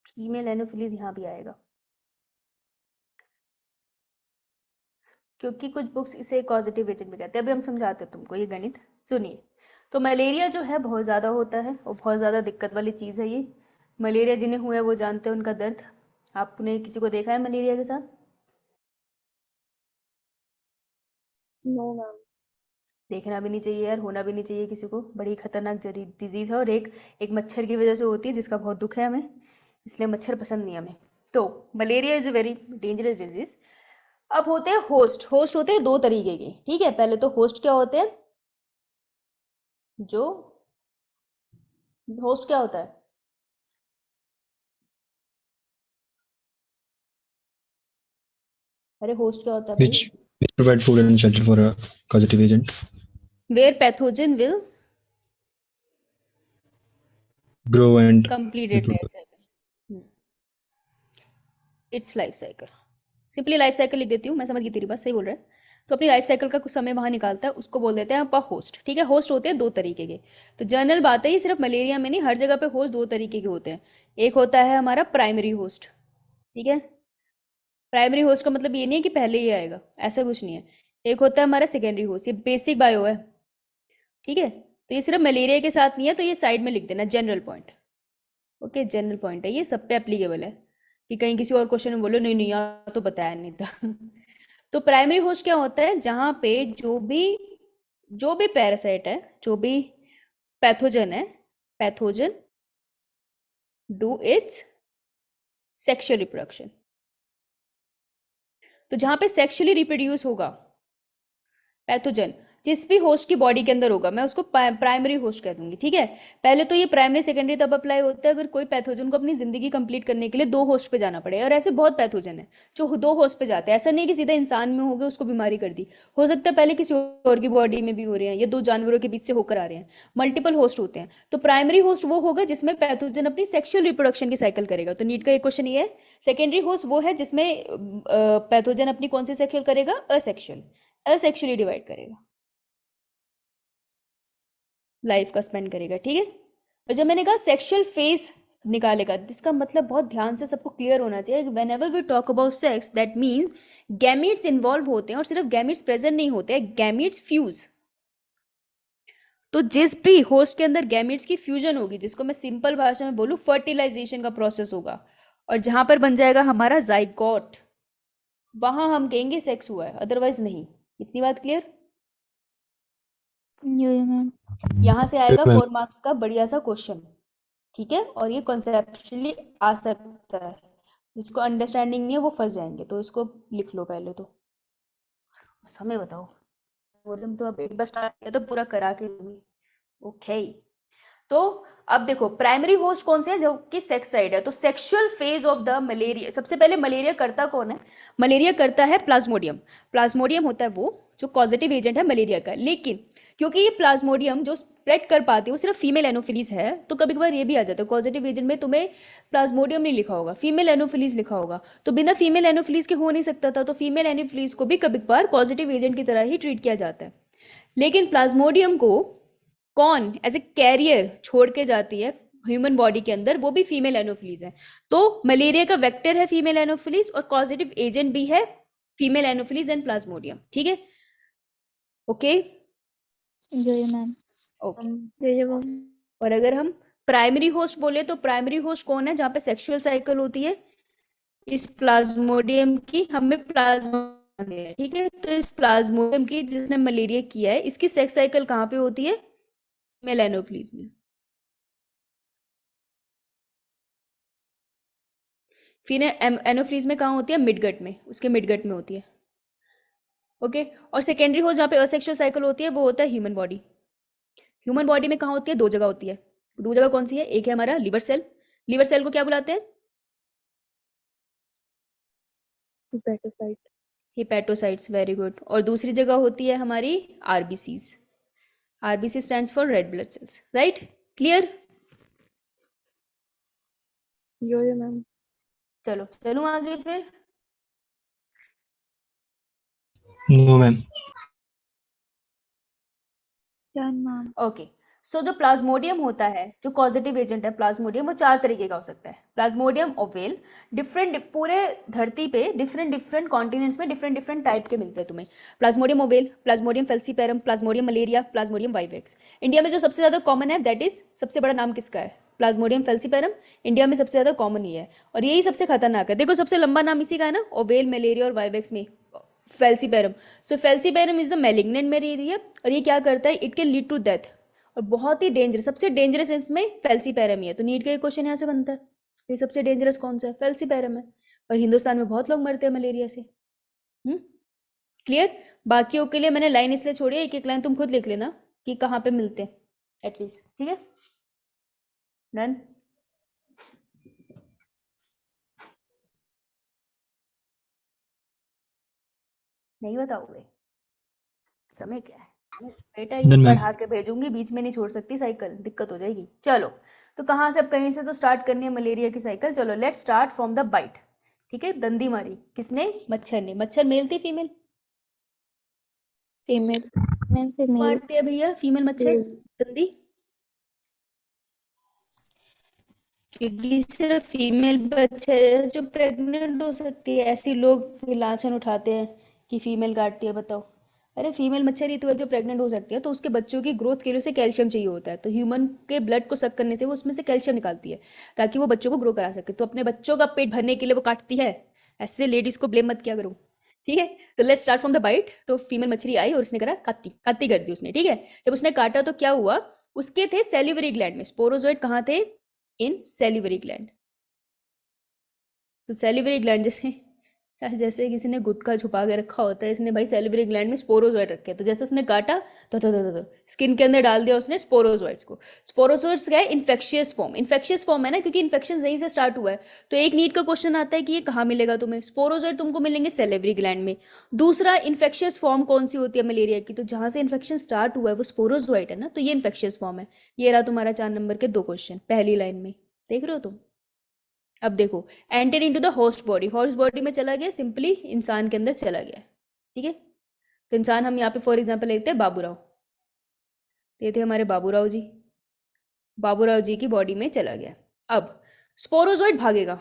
फीमेल एनोफिलीज यहाँ भी आएगा, क्योंकि कुछ बुक्स इसे पॉजिटिव एजेंट भी कहते हैं। अभी हम समझाते हैं तुमको ये गणित, सुनिए। तो मलेरिया जो है बहुत ज़्यादा होता है और बहुत ज़्यादा दिक्कत वाली चीज़ है ये। मलेरिया जिन्हें हुआ है वो जानते हैं उनका दर्द। आपने किसी को देखा है मलेरिया के साथ? No ma'am. देखना भी नहीं चाहिए यार, होना भी नहीं चाहिए किसी को। बड़ी खतरनाक डिजीज़ है और एक मच्छर की वजह से होती है जिसका बहुत दुख है हमें, इसलिए मच्छर पसंद नहीं हमें। तो malaria is a very dangerous disease. अब होते हैं होस्ट। होस्ट होते हैं 2 तरीके के, ठीक है। पहले तो होस्ट क्या होते हैं, जो होस्ट क्या होता है? अरे होस्ट क्या होता है भाई? Which provide food and shelter for a causative agent. Where pathogen will Grow and complete its life reproduce. cycle। Its life cycle. Simply life cycle लिख देती हूँ, मैं समझ गई तेरी बात, सही बोल रहा है। तो अपनी लाइफ साइकिल का कुछ समय वहाँ निकालता है, उसको बोल देते हैं आप होस्ट, ठीक है। होस्ट होते हैं 2 तरीके के। तो जनरल बात है, ये सिर्फ मलेरिया में नहीं, हर जगह पे होस्ट 2 तरीके के होते हैं। एक होता है हमारा प्राइमरी होस्ट, ठीक है। प्राइमरी होस्ट का मतलब ये नहीं है कि पहले ही आएगा, ऐसा कुछ नहीं है। एक होता है हमारा सेकेंडरी होस्ट, ये बेसिक बायो है, ठीक है। तो ये सिर्फ मलेरिया के साथ नहीं है, तो ये साइड में लिख देना general point. Okay, general point है ये, सब पे एप्लीकेबल है, कि कहीं किसी और क्वेश्चन में बोलो नहीं नहीं यार तो बताया नहीं था। तो प्राइमरी होस्ट क्या होता है, जहाँ पे जो भी पैरासाइट है, जो भी पैथोजन है, pathogen do it's sexual reproduction. तो जहाँ पे सेक्सुअली रिप्रोड्यूस होगा पैथोजन, जिस भी होस्ट की बॉडी के अंदर होगा, मैं उसको प्राइमरी होस्ट कह दूंगी, ठीक है। पहले तो ये प्राइमरी सेकेंडरी तब अप्लाई होता है अगर कोई पैथोजन को अपनी जिंदगी कंप्लीट करने के लिए 2 होस्ट पे जाना पड़े। और ऐसे बहुत पैथोजन है जो 2 होस्ट पे जाते हैं। ऐसा नहीं है कि सीधा इंसान में हो गए उसको बीमारी कर दी, हो सकता है पहले किसी और की बॉडी में भी हो रहे हैं, या 2 जानवरों के बीच से होकर आ रहे हैं। मल्टीपल होस्ट होते हैं। तो प्राइमरी होस्ट वो होगा जिसमें पैथोजन अपनी सेक्सुअल रिप्रोडक्शन की साइकिल करेगा। तो नीट का एक क्वेश्चन ये है। सेकेंडरी होस्ट वो है जिसमें पैथोजन अपनी कौन सी सेक्सुअल करेगा, असेक्सुअली डिवाइड करेगा, लाइफ का स्पेंड करेगा, ठीक है। और जब मैंने कहा सेक्सुअल फेज निकालेगा, इसका मतलब बहुत ध्यान से सबको क्लियर होना चाहिए। Whenever we talk about sex, that means gametes involve होते हैं, और सिर्फ गैमीट्स प्रेजेंट नहीं होते हैं, गैमीट्स फ्यूज। तो जिस भी होस्ट के अंदर गैमीट्स की फ्यूजन होगी, जिसको मैं सिंपल भाषा में बोलूँ फर्टिलाइजेशन का प्रोसेस होगा, और जहां पर बन जाएगा हमारा जाइगोट, वहां हम कहेंगे सेक्स हुआ है, अदरवाइज नहीं। इतनी बात क्लियर? Yo ma'am. यहाँ से आएगा मैम। 4 मार्क्स का बढ़िया सा क्वेश्चन, ठीक है। और ये कॉन्सेप्चुअली आ सकता है, जिसको अंडरस्टैंडिंग नहीं है वो फंस जाएंगे। तो इसको लिख लो पहले तो। समय बताओ, बोलम तो अब एक बार स्टार्ट किया तो पूरा करा के दूंगी। ओके, तो अब देखो प्राइमरी होस्ट कौन से है, जो कि सेक्स साइड है। तो sexual phase of the malaria, सबसे पहले मलेरिया करता कौन है? मलेरिया करता है प्लाज्मोडियम। प्लाज्मोडियम होता है वो जो पॉजिटिव एजेंट है मलेरिया का। लेकिन क्योंकि ये प्लाज्मोडियम जो स्प्रेड कर पाती है वो सिर्फ फीमेल एनोफिलीज है, तो कभी कभार ये भी आ जाता है पॉजिटिव एजेंट में तुम्हें प्लाज्मोडियम नहीं लिखा होगा, फीमेल एनोफिलीज लिखा होगा। तो बिना फीमेल एनोफिलीज के हो नहीं सकता था, तो फीमेल एनोफिलीज को भी कभी कभार पॉजिटिव एजेंट की तरह ही ट्रीट किया जाता है। लेकिन प्लाज्मोडियम को कौन एज ए कैरियर छोड़ के जाती है ह्यूमन बॉडी के अंदर, वो भी फीमेल एनोफिलीज है। तो मलेरिया का वेक्टर है फीमेल एनोफिलीज, और पॉजिटिव एजेंट भी है फीमेल एनोफिलीज एंड प्लाज्मोडियम, ठीक है। ओके यो मैम। ओके। ये मैम। और अगर हम प्राइमरी होस्ट बोले, तो प्राइमरी होस्ट कौन है जहाँ पे सेक्सुअल साइकिल होती है? इस प्लाज्मोडियम की, हमें प्लाज्मोडियम है, ठीक है। तो इस प्लाज्मोडियम की जिसने मलेरिया किया है, इसकी सेक्स साइकिल कहाँ पे होती है? फीमेल एनोफिलीज में। फिर एनोफिलीज में कहाँ होती है? मिडगट में, उसके मिडगट में होती है। ओके। और सेकेंडरी होस्ट जहाँ पे असेक्सुअल साइकिल होती है वो होता है ह्यूमन बॉडी। ह्यूमन बॉडी में कहाँ होती है? दो जगह होती है। दो जगह कौन सी है? एक है हमारा लिवर सेल। लिवर सेल को क्या बुलाते हैं? Hepatocyte. Hepatocytes, very good. और दूसरी जगह होती है हमारी RBCs. RBC stands for red blood cells, right? Clear? Yo, ma'am. चलो चलूँ आगे फिर। No, ma'am. Done, ma'am. Okay. सो जो प्लाज्मोडियम होता है, जो कॉजेटिव एजेंट है प्लाज्मोडियम, वो चार तरीके का हो सकता है। प्लाज्मोडियम ओवेल, डिफरेंट पूरे धरती पे डिफरेंट डिफरेंट कॉन्टिनेंट्स में डिफरेंट डिफरेंट टाइप के मिलते हैं तुम्हें। Plasmodium oval, Plasmodium falciparum, Plasmodium malaria, Plasmodium vivax. India में जो सबसे ज़्यादा कॉमन है दैट इज, सबसे बड़ा नाम किसका है? Plasmodium falciparum. इंडिया में सबसे ज़्यादा कॉमन ही है और यही सबसे खतरनाक है। देखो सबसे लंबा नाम इसी का है ना, ओवेल, मलेरिया और वाइवेक्स में falciparum. So falciparum is the malignant malaria और ये क्या करता है? It can lead to death और बहुत ही डेंजरस, सबसे डेंजरस इसमें फेल्सीपेरम ही है। तो नीट का क्वेश्चन यहाँ से बनता है, ये सबसे डेंजरस कौन सा है? फेल्सीपेरम है। और हिंदुस्तान में बहुत लोग मरते हैं मलेरिया से। क्लियर? बाकियों के लिए मैंने लाइन इसलिए छोड़ी है, एक एक लाइन तुम खुद लिख लेना कि कहाँ पे मिलते हैं एटलीस्ट, ठीक है? डन? नहीं बताओगे? समय क्या है बेटा, ये Done, ma'am. पढ़ा के भेजूंगी, बीच में नहीं छोड़ सकती साइकिल, दिक्कत हो जाएगी। चलो, तो कहाँ से? अब कहीं से तो स्टार्ट करनी है मलेरिया की साइकिल। चलो let's start from the bite. ठीक है, दंदी मारी किसने? मच्छर ने। मच्छर मेल थी फीमेल? Female. Ma'am female. काटते हैं भैया फीमेल मच्छर दंदी, क्योंकि सिर्फ फीमेल मच्छर जो प्रेग्नेंट हो सकती है, ऐसे लोग लाछन उठाते हैं कि फीमेल काटती है। बताओ, अरे फीमेल मच्छर ही तो है जो प्रेग्नेंट हो सकती है, तो उसके बच्चों की ग्रोथ के लिए उसे कैल्शियम चाहिए होता है। तो ह्यूमन के ब्लड को सक करने से वो उसमें से कैल्शियम निकालती है ताकि वो बच्चों को ग्रो करा सके। तो अपने बच्चों का पेट भरने के लिए वो काटती है। ऐसे लेडीज को ब्लेम मत किया करो, ठीक है? तो let's start from the bite. तो फीमेल मछली आई और उसने करा काती, काती कर दी उसने, ठीक है? जब उसने काटा तो क्या हुआ? उसके थे सेलिवरी ग्लैंड में स्पोरोजोइड। कहाँ थे? इन सेलिवरी ग्लैंड। तो सेलिवरी ग्लैंड जैसे जैसे किसी ने गुटखा छुपा के रखा होता है, इसने भाई सेलिवरी ग्लैंड में स्पोरोजोइड रखे। तो जैसे उसने काटा तो स्किन के अंदर डाल दिया उसने स्पोरोजोइड्स को। स्पोरोजोइड्स क्या है? Infectious form. इन्फेक्शियस फॉर्म है ना, क्योंकि इन्फेक्शन यहीं से स्टार्ट हुआ है। तो एक नीट का क्वेश्चन आता है कि ये कहाँ मिलेगा तुम्हें? स्पोरोजोइड तुमको मिलेंगे सेलिवरी ग्लैंड में। दूसरा, इन्फेक्शियस फॉर्म कौन सी होती है मलेरिया की? तो जहाँ से इन्फेक्शन स्टार्ट हुआ है वो स्पोरोजोइड है ना, तो ये इन्फेक्शियस फॉर्म है। ये रहा तुम्हारा 4 नंबर के 2 क्वेश्चन पहली लाइन में, देख रहे हो तुम? अब देखो, enter into the host body. Host body में चला गया, सिंपली इंसान के अंदर चला गया, ठीक है? तो इंसान हम यहाँ पे फॉर एग्जांपल लेते हैं बाबूराव। ये थे हमारे बाबूराव जी। बाबूराव जी की बॉडी में चला गया। अब स्पोरोजोइड भागेगा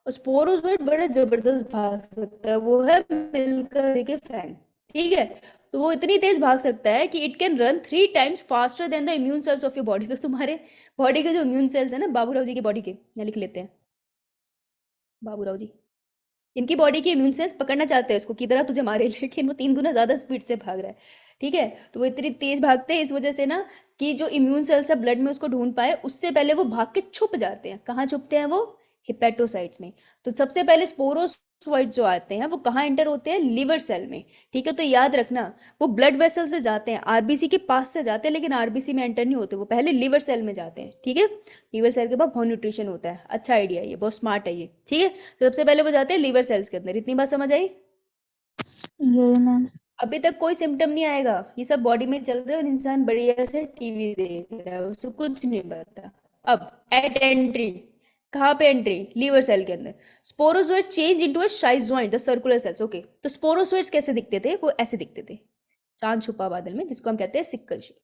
और स्पोरोजोइड बड़ा जबरदस्त भाग सकता है, वो है मिलकर के फैन, ठीक है? तो वो इतनी तेज भाग सकता है कि it can run 3 times faster than the immune cells of your body. तो तुम्हारे बॉडी के जो इम्यून सेल्स है ना बाबूराव जी की बॉडी के, यहाँ लिख लेते हैं बाबूराव जी, इनकी बॉडी के इम्यून सेल्स पकड़ना चाहते हैं उसको कि तरह तुझे मारे, लेकिन वो 3 गुना ज़्यादा स्पीड से भाग रहा है, ठीक है? तो वो इतनी तेज भागते हैं इस वजह से ना कि जो इम्यून सेल्स है ब्लड में उसको ढूंढ पाए, उससे पहले वो भाग के छुप जाते हैं। कहाँ छुपते हैं वो? हिपैटोसाइट्स में। तो सबसे पहले स्पोरोसाइट जो आते हैं वो कहाँ एंटर होते हैं? लिवर सेल में, ठीक है? तो याद रखना, वो ब्लड वेसल से जाते हैं, आरबीसी के पास से जाते हैं, लेकिन आरबीसी में एंटर नहीं होते, वो पहले लिवर सेल में जाते हैं, ठीक है? लिवर सेल के बाद बहुत न्यूट्रिशन होता है। अच्छा आइडिया है ये, बहुत स्मार्ट है ये, ठीक है? तो सबसे पहले वो जाते हैं लिवर सेल्स के अंदर। इतनी बात समझ आई? ये मैम। अभी तक कोई सिम्टम नहीं आएगा, ये सब बॉडी में चल रहा है और इंसान बढ़िया से टीवी देख रहा है, उसको कुछ नहीं पता। अब एट एंट्री, कहाँ पे एंट्री? लिवर सेल के अंदर। Sporozoite change into a schizoid the circular cells. Okay, तो स्पोरोजोइड्स कैसे दिखते थे? वो ऐसे दिखते थे, चांद छुपा बादल में, जिसको हम कहते हैं सिक्कल शेप।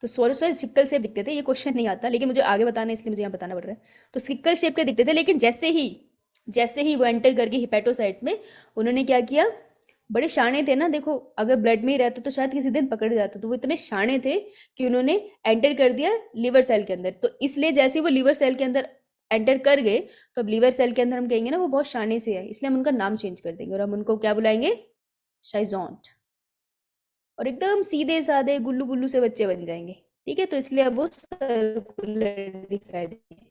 तो स्पोरोजोइड सिक्कल शेप दिखते थे। ये क्वेश्चन नहीं आता, लेकिन मुझे आगे बताना है इसलिए मुझे यहाँ बताना पड़ रहा है। तो सिक्कल शेप के दिखते थे, लेकिन जैसे ही वो एंटर करके हिपैटोसाइट्स में, उन्होंने क्या किया? बड़े शाणे थे ना, देखो अगर ब्लड में ही रहते तो शायद किसी दिन पकड़ जाते। तो वो इतने शाणे थे कि उन्होंने एंटर कर दिया लिवर सेल के अंदर। तो इसलिए जैसे ही वो लिवर सेल के अंदर एंटर कर गए, तो अब लिवर सेल के अंदर हम कहेंगे ना वो बहुत शाणे से है, इसलिए हम उनका नाम चेंज कर देंगे और हम उनको क्या बुलाएंगे? शाइजोंट। और एकदम सीधे साधे गुल्लू गुल्लू से बच्चे बन जाएंगे, ठीक है? तो इसलिए अब वो सर्कुलर दिखाई देंगे।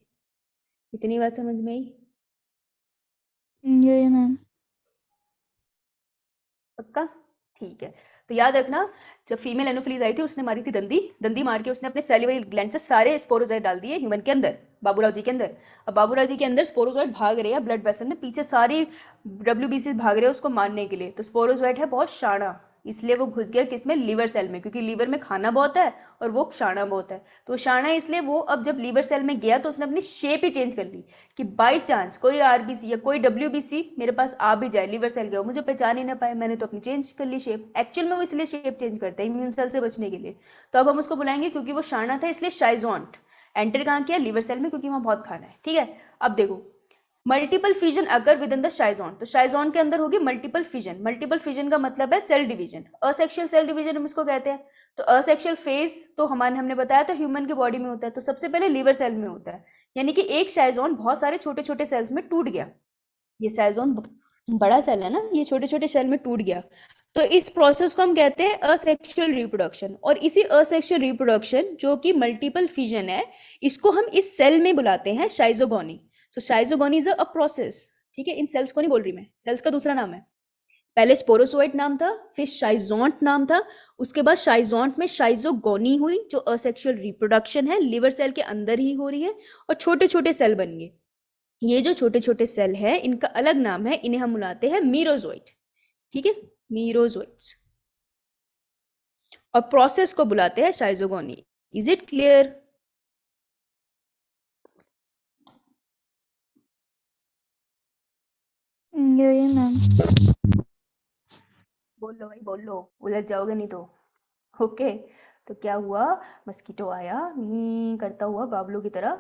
इतनी बात समझ में आई? ये मैम। ठीक है, तो याद रखना जब फीमेल एनोफिलीज आई थी उसने मारी थी दंदी मार के उसने अपने सैलिवरी ग्लैंड से सारे स्पोरोजोइट डाल दिए ह्यूमन के अंदर, बाबूराव जी के अंदर। अब बाबूराव जी के अंदर स्पोरोजोइट भाग रहे हैं ब्लड वेसल में, पीछे सारी WBC भाग रहे हैं उसको मारने के लिए। तो स्पोरोजोइट है बहुत शाना, इसलिए वो घुस गया किसमें, लीवर सेल में, क्योंकि लीवर में खाना बहुत है और वो शाना बहुत है। तो शाना इसलिए वो अब जब लीवर सेल में गया तो उसने अपनी शेप ही चेंज कर ली कि बाई चांस कोई RBC या कोई WBC मेरे पास आ भी जाए, लीवर सेल गया मुझे पहचान ही ना पाए, मैंने तो अपनी चेंज कर ली शेप। एक्चुअल में वो इसलिए शेप चेंज करते हैं इम्यून सेल से बचने के लिए। तो अब हम उसको बुलाएंगे, क्योंकि वो शाना था इसलिए शाइजोंट। एंटर कहाँ किया, लीवर सेल में, क्योंकि वहाँ बहुत खाना है। ठीक है, अब देखो मल्टीपल फिजन अगर विद इन द शाइजोन, तो शाइजोन के अंदर होगी मल्टीपल फिजन। मल्टीपल फिजन का मतलब है cell division, asexual cell division हम इसको कहते हैं। तो असेक्सुअल फेज तो हमने बताया तो ह्यूमन के बॉडी में होता है, तो सबसे पहले लीवर सेल में होता है, यानी कि एक शाइजोन बहुत सारे छोटे छोटे सेल्स में टूट गया। ये शाइजोन बड़ा सेल है ना, ये छोटे छोटे सेल में टूट गया। तो इस प्रोसेस को हम कहते हैं असेक्सुअल रिप्रोडक्शन। और इसी असेक्सुअल रिप्रोडक्शन जो कि मल्टीपल फिजन है, इसको हम इस सेल में बुलाते हैं शाइजोगोनी। सो शाइजोगोनी इज अ प्रोसेस। ठीक है, इन सेल्स को नहीं बोल रही मैं, सेल्स का दूसरा नाम है। पहले स्पोरोसोइट नाम था, फिर शाइजोंट नाम था, उसके बाद शाइजोंट में शाइजोगोनी हुई जो असेक्सुअल रिप्रोडक्शन है, लिवर सेल के अंदर ही हो रही है और छोटे छोटे सेल बन गए। ये जो छोटे छोटे सेल है इनका अलग नाम है, इन्हें हम बुलाते हैं मीरोजोइट। ठीक है, मीरोजोइट्स। और प्रोसेस को बुलाते हैं schizogony. Is it clear? Yo ma'am. बोल लो भाई बोल लो, उलझ जाओगे नहीं तो। ओके, तो क्या हुआ, मस्कीटो आया करता हुआ बाबलो की तरह,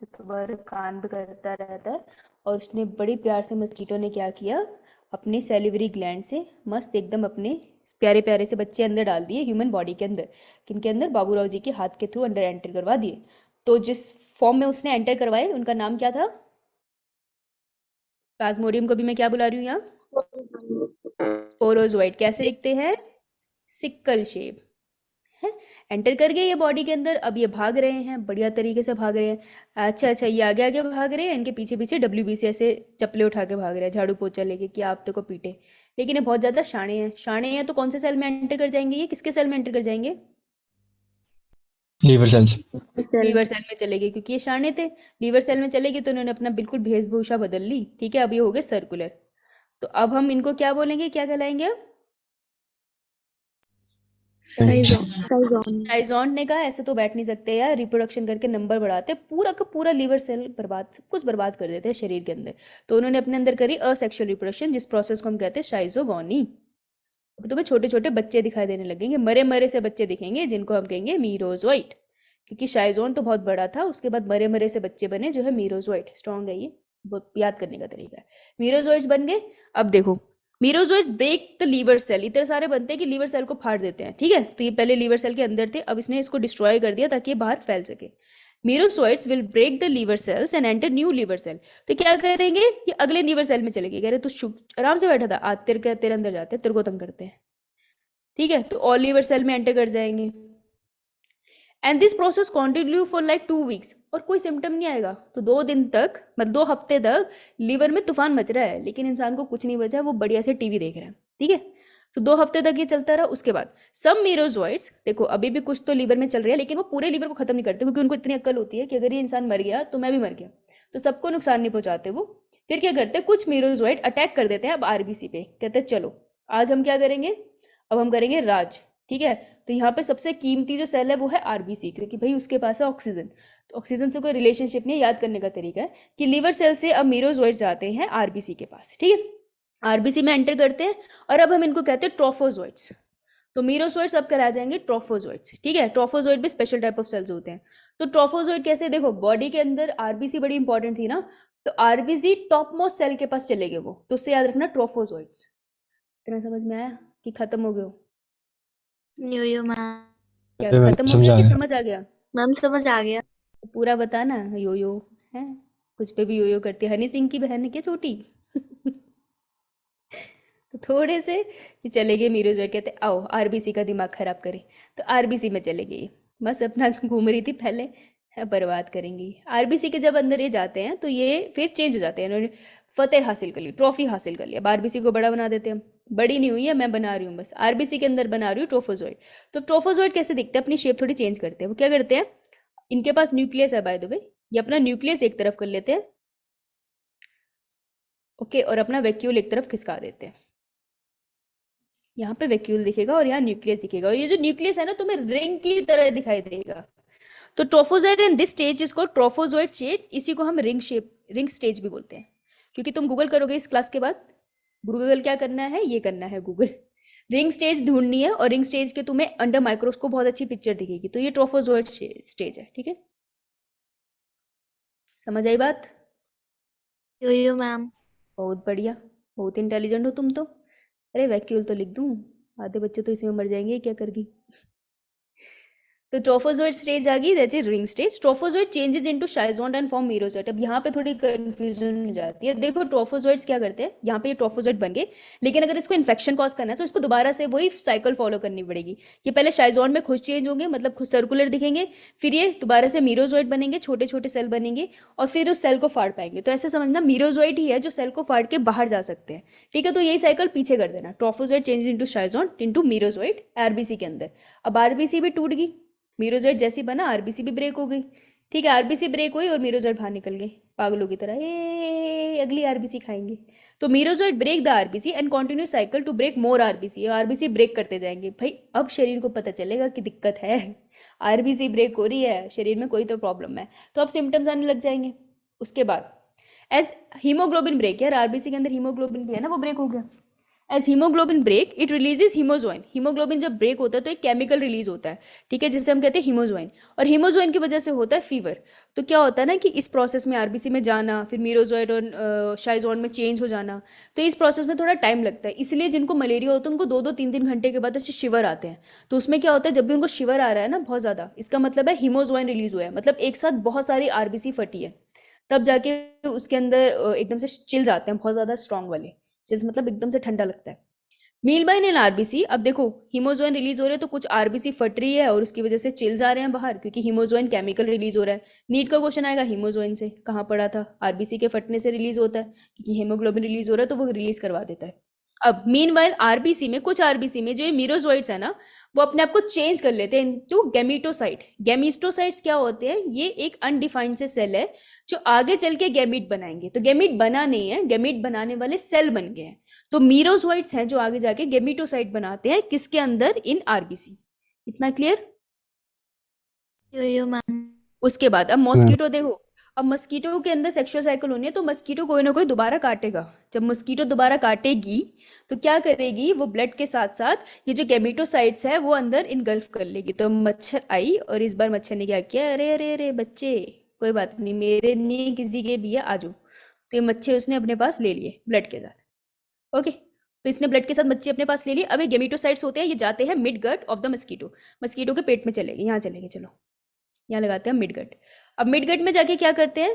तुम्हारे कान पे करता रहता है, और उसने बड़ी प्यार से मस्कीटो ने क्या किया, अपने सेलिवरी ग्लैंड से मस्त एकदम अपने प्यारे प्यारे से बच्चे अंदर डाल दिए ह्यूमन बॉडी के अंदर। किनके अंदर, बाबूराव जी के हाथ के थ्रू अंदर एंटर करवा दिए। तो जिस फॉर्म में उसने एंटर करवाए उनका नाम क्या था, प्लाज्मोडियम को भी मैं क्या बुला रही हूँ यहाँ, स्पोरोजोइट। कैसे दिखते हैं, सिक्कल शेप है। एंटर कर गए ये बॉडी के अंदर, अब ये भाग रहे हैं, बढ़िया तरीके से भाग रहे हैं। अच्छा, ये आगे आगे भाग रहे हैं, इनके पीछे पीछे WBC ऐसे चप्पले उठा के भाग रहे हैं, झाड़ू पोछा लेके कि आप तो को पीटे। लेकिन ये बहुत ज्यादा शाणे हैं, तो कौन से सेल में एंटर कर जाएंगे, ये किसके सेल में एंटर कर जाएंगे, लीवर सेल्स। लीवर सेल में चले गए, क्योंकि ये शाणे थे। लीवर सेल में चले गए तो इन्होंने अपना बिल्कुल वेशभूषा बदल ली। ठीक है, अब ये हो गए सर्कुलर। तो अब हम इनको क्या बोलेंगे, क्या कहलाएंगे अब, शाइजोंट ने कहा ऐसे तो बैठ नहीं सकते यार, रिप्रोडक्शन करके नंबर बढ़ाते, पूरा का पूरा लीवर सेल बर्बाद, सब कुछ बर्बाद कर देते हैं शरीर के अंदर। तो उन्होंने अपने अंदर करी असेक्सुअल रिप्रोडक्शन, जिस प्रोसेस को हम कहते हैं शाइजोगोनी। अब तुम्हें छोटे छोटे बच्चे दिखाई देने लगेंगे, मरे मरे से बच्चे दिखेंगे, जिनको हम कहेंगे मीरोजोइट, क्योंकि शाइजोन तो बहुत बड़ा था, उसके बाद मरे मरे से बच्चे बने जो है मीरोजोइट। स्ट्रॉन्ग है ये, बहुत याद करने का तरीका है। मीरोजोइट्स बन गए। अब देखो, मीरोजोइट्स ब्रेक द लीवर सेल, इतने सारे बनते हैं कि लीवर सेल को फाड़ देते हैं। ठीक है, तो ये पहले लीवर सेल के अंदर थे, अब इसने इसको डिस्ट्रॉय कर दिया ताकि ये बाहर फैल सके। Merozoites will break the liver cells and enter new liver cell. तो क्या करेंगे, ये अगले लीवर सेल में चले गए, कह रहे तू आराम से बैठा था, आज तेरे अंदर जाते हैं, तेरे को तंग करते हैं। ठीक है, तो और लीवर सेल में एंटर कर जाएंगे। And this process continue for like 2 weeks, और कोई सिम्टम नहीं आएगा। तो 2 दिन तक, मतलब 2 हफ्ते तक लीवर में तूफान मच रहा है, लेकिन इंसान को कुछ नहीं बचा, वो बढ़िया से टीवी देख रहा है। ठीक है, तो 2 हफ्ते तक ये चलता रहा। उसके बाद सब मीरोजोइट्स, देखो अभी भी कुछ तो लीवर में चल रहा है, लेकिन वो पूरे लीवर को खत्म नहीं करते, क्योंकि उनको इतनी अक्ल होती है कि अगर ये इंसान मर गया तो मैं भी मर गया, तो सबको नुकसान नहीं पहुंचाते वो। फिर क्या करते हैं, कुछ मीरोजोइट अटैक कर देते हैं अब RBC पे, कहते हैं चलो आज हम क्या करेंगे, अब हम करेंगे राज। ठीक है, तो यहाँ पे सबसे कीमती जो सेल है वो है RBC, क्योंकि भाई उसके पास है ऑक्सीजन। तो ऑक्सीजन से कोई रिलेशनशिप नहीं है, याद करने का तरीका है कि लीवर सेल से अब मीरोजोइट्स जाते हैं RBC के पास। ठीक है, RBC में एंटर करते हैं, और अब हम इनको कहते हैं ट्रोफोजोइट्स। तो मीरोजोइट्स अब करा जाएंगे ट्रोफोजोइट्स। ठीक है, ट्रोफोजोइट भी स्पेशल टाइप ऑफ सेल्स होते हैं। तो ट्रोफोजोइट कैसे, देखो बॉडी के अंदर RBC बड़ी इंपॉर्टेंट थी ना, तो RBC टॉप मोस्ट सेल के पास चले गए वो, तो उससे याद रखना ट्रोफोजोइट्स। इतना समझ में आया कि खत्म हो गए, यो मैम। क्या मैम खत्म हो समझ गया कि आया। समझ आ गया? मैम समझ आ गया। पूरा बताना। यो है, कुछ पे भी यो करती है, हनी सिंह की बहन है क्या छोटी? तो थोड़े से ये चले गए मीरोजोइट, कहते आओ RBC का दिमाग खराब करे, तो RBC में चले गए, बस अपना घूम रही थी पहले, बर्बाद करेंगी। RBC के जब अंदर ये जाते हैं तो ये फिर चेंज हो जाते हैं, इन्होंने फतेह हासिल कर ली, ट्रॉफी हासिल कर ली। अब RBC को बड़ा बना देते हैं, बड़ी नहीं हुई है, मैं बना रही हूँ बस, आरबीसी के अंदर बना रही हूँ ट्रोफोजोइड। तो ट्रोफोजोइड कैसे दिखते हैं, अपनी शेप थोड़ी चेंज करते हैं। वो क्या करते हैं, इनके पास न्यूक्लियस है बाय द वे, ये अपना न्यूक्लियस एक तरफ कर लेते हैं, ओके, और अपना वैक्यूल एक तरफ खिसका देते हैं। यहाँ पे वैक्यूल दिखेगा और यहाँ न्यूक्लियस दिखेगा, और ये जो न्यूक्लियस है ना तुम्हें रिंग की तरह दिखाई देगा। तो ट्रोफोजोइड इन दिस स्टेज इसको ट्रोफोजोइड स्टेज, इसी को हम रिंग स्टेज भी बोलते हैं। क्योंकि तुम गूगल करोगे इस क्लास के बाद, गूगल क्या करना है, ये करना है गूगल, रिंग स्टेज ढूंढनी है, और रिंग स्टेज के तुम्हें अंडर माइक्रोस्कोप बहुत अच्छी पिक्चर दिखेगी। तो ये ट्रोफोजोइड स्टेज है, ठीक है, समझ आई बात? यो मैम। बहुत बढ़िया, बहुत इंटेलिजेंट हो तुम तो। अरे वैक्यूल तो लिख दूं, आधे बच्चे तो इसमें मर जाएंगे, क्या करगी। तो ट्रोफोजोइड स्टेज आ गई, that is ring stage. Trophozoite changes into schizoid and form merozoite. अब यहाँ पे थोड़ी कंफ्यूजन हो जाती है। देखो ट्रोफोजोइड्स क्या करते हैं, यहाँ पे ये ट्रोफोजोइड बन गए, लेकिन अगर इसको इन्फेक्शन कॉज करना है तो इसको दोबारा से वही साइकिल फॉलो करनी पड़ेगी। ये पहले शाइजोइड में खुद चेंज होंगे, मतलब खुद सर्कुलर दिखेंगे, फिर ये दोबारा से मीरोजोइड बनेंगे, छोटे छोटे सेल बनेंगे, और फिर उस सेल को फाड़ पाएंगे। तो ऐसे समझना मीरोजोइड ही है जो सेल को फाड़ के बाहर जा सकते हैं, ठीक है। तो यही साइकिल पीछे कर देना, trophozoite change into शाइजोइड into मीरोजोइड RBC के अंदर। अब आरबीसी भी टूट गई, मीरोजोइड जैसी बना आरबीसी भी ब्रेक हो गई, ठीक है। आरबीसी ब्रेक हुई और मीरोजोइड बाहर निकल गए पागलों की तरह, ए अगली आरबीसी खाएंगे। तो merozoite break the RBC and continue cycle to break more RBC. RBC break करते जाएंगे भाई, अब शरीर को पता चलेगा कि दिक्कत है, आरबीसी ब्रेक हो रही है, शरीर में कोई तो प्रॉब्लम है, तो अब सिम्टम्स आने लग जाएंगे। उसके बाद एज हीमोग्लोबिन ब्रेक, यार आरबीसी के अंदर हीमोग्लोबिन भी है ना, वो ब्रेक हो गया। As haemoglobin break it releases hemozoin. Haemoglobin जब ब्रेक होता है तो एक केमिकल रिलीज होता है, ठीक है, जिसे हम कहते हैं हीमोजोइन, और हीमोजोइन की वजह से होता है फीवर। तो क्या होता है ना कि इस प्रोसेस में आरबीसी में जाना, फिर मीरोजोइड और शाइजोन में चेंज हो जाना, तो इस प्रोसेस में थोड़ा टाइम लगता है। इसलिए जिनको मलेरिया होता है उनको 2-2 3-3 घंटे के बाद ऐसे शिवर आते हैं। तो उसमें क्या होता है, जब भी उनको शिवर आ रहा है ना बहुत ज़्यादा, इसका मतलब है हीमोजोइन रिलीज हुआ है, मतलब एक साथ बहुत सारी आरबीसी फटी है, तब जाके उसके अंदर एकदम से चिल्स आते हैं, बहुत ज़्यादा स्ट्रॉन्ग वाले चिल्स, मतलब एकदम से ठंडा लगता है। मीलबाइन इन आरबीसी, अब देखो हीमोजोइन रिलीज हो रहे हैं तो कुछ आरबीसी फट रही है और उसकी वजह से चिल्स आ रहे हैं बाहर, क्योंकि हीमोजोइन केमिकल रिलीज हो रहा है। नीट का क्वेश्चन आएगा हीमोजोइन से कहाँ पड़ा था, आरबीसी के फटने से रिलीज होता है, क्योंकि हीमोग्लोबिन रिलीज हो रहा है तो वो रिलीज करवा देता है। अब मीनवाइल आरबीसी में, कुछ आरबीसी में जो ये मीरोजोइड्स है ना, वो अपने आप को चेंज कर लेते हैं इनटू गैमीटोसाइट। गैमीटोसाइट्स क्या होते हैं, ये एक अनडिफाइंड से सेल है जो आगे चल के गैमीट बनाएंगे। तो गैमीट बना नहीं है, गैमीट बनाने वाले सेल बन गए हैं। तो मीरोजोइड्स हैं जो आगे जाके गैमीटोसाइट बनाते हैं, किसके अंदर, इन आरबीसी। इतना क्लियर? Yo ma'am. उसके बाद अब मॉस्किटो देखो, अब मस्कीटो के अंदर सेक्सुअल साइकिल होनी है, तो मस्कीटो कोई ना कोई दोबारा काटेगा। जब मस्कीटो दोबारा काटेगी तो क्या करेगी, वो ब्लड के साथ साथ ये जो गैमीटोसाइट्स है वो अंदर इनगल्फ कर लेगी। तो मच्छर आई और इस बार मच्छर ने क्या किया, अरे अरे अरे बच्चे कोई बात नहीं, मेरे नहीं किसी के भी है, आ जाओ। तो ये मच्छर उसने अपने पास ले लिए ब्लड के साथ, ओके। तो इसने ब्लड के साथ मच्छी अपने पास ले ली। अब ये गैमीटोसाइट्स होते हैं, ये जाते हैं mid gut of the mosquito, mosquito के पेट में चलेंगे, यहाँ चलेंगे, चलो यहाँ लगाते हैं मिड गट। अब मिड गट में जाके क्या करते हैं,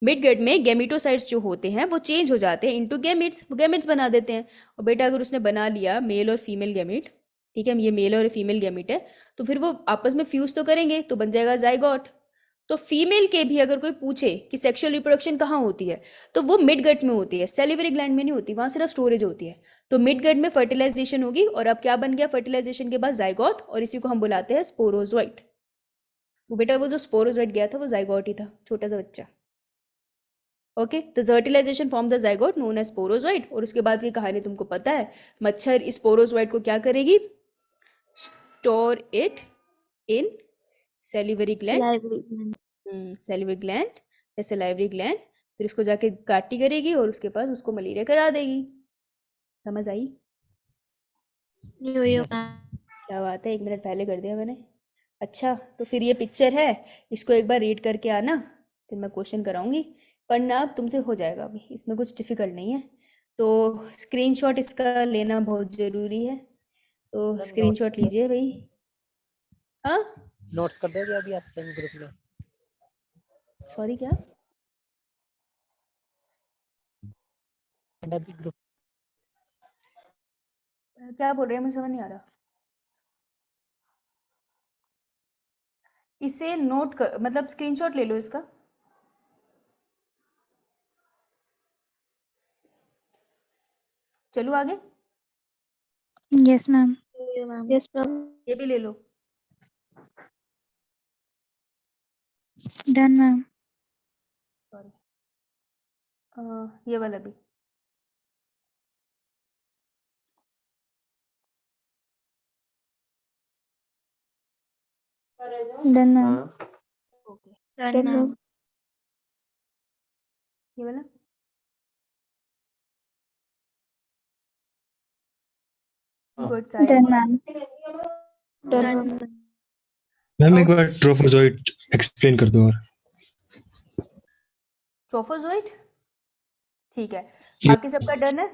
मिड गट में गैमीटोसाइट्स जो होते हैं वो चेंज हो जाते हैं इनटू गैमेट्स, वो गैमेट्स बना देते हैं। और बेटा अगर उसने बना लिया मेल और फीमेल गैमेट, ठीक है, ये मेल और फीमेल गैमेट है, तो फिर वो आपस में फ्यूज तो करेंगे, तो बन जाएगा जाइगोट। तो फीमेल के भी अगर कोई पूछे कि सेक्सुअल रिप्रोडक्शन कहाँ होती है, तो वो मिड गट में होती है, सेलिवरी ग्लैंड में नहीं होती, वहाँ सिर्फ स्टोरेज होती है। तो मिड गट में फर्टिलाइजेशन होगी, और अब क्या बन गया फर्टिलाइजेशन के बाद जाइगोट, और इसी को हम बुलाते हैं स्पोरोजोइट। तो बेटा वो जो स्पोरोजोइट गया था वो जाइगोट ही था, छोटा सा बच्चा, ओके। तो fertilization form the zygote known as sporozoite. और उसके बाद की कहानी तुमको पता है, मच्छर इस स्पोरोजोइट को क्या करेगी, store it in salivary gland, salivary gland या सेलाइवरी ग्लैंड, फिर उसको जाके काटी करेगी और उसके पास उसको मलेरिया करा देगी। समझ आई? यो मैम। क्या बात है, 1 मिनट पहले कर दिया मैंने। अच्छा तो फिर ये पिक्चर है, इसको एक बार रीड करके आना, फिर मैं क्वेश्चन कराऊंगी, पढ़ना अब तुमसे हो जाएगा, अभी इसमें कुछ डिफिकल्ट नहीं है। तो स्क्रीनशॉट इसका लेना बहुत ज़रूरी है, तो स्क्रीनशॉट लीजिए भाई। हाँ नोट कर दोगे अभी आप ग्रुप में? सॉरी क्या अभी ग्रुप क्या बोल रहे हैं, मुझे समझ नहीं आ रहा। इसे नोट कर, मतलब स्क्रीनशॉट ले लो इसका। चलो आगे। Yes, ma'am. Yo-yo, ma'am. Yes, ma'am. ये भी ले लो। Done, ma'am. ये वाला भी। Done, ma'am. Okay, Done, Done, ma'am. ma'am. ये वाला। Good Done, side. ma'am. Done, Done, ma'am. sir. Ma'am एक बार ट्रोफोजोइट एक्सप्लेन कर दो और ट्रोफोजोइट। ठीक है, बाकी सबका डन है।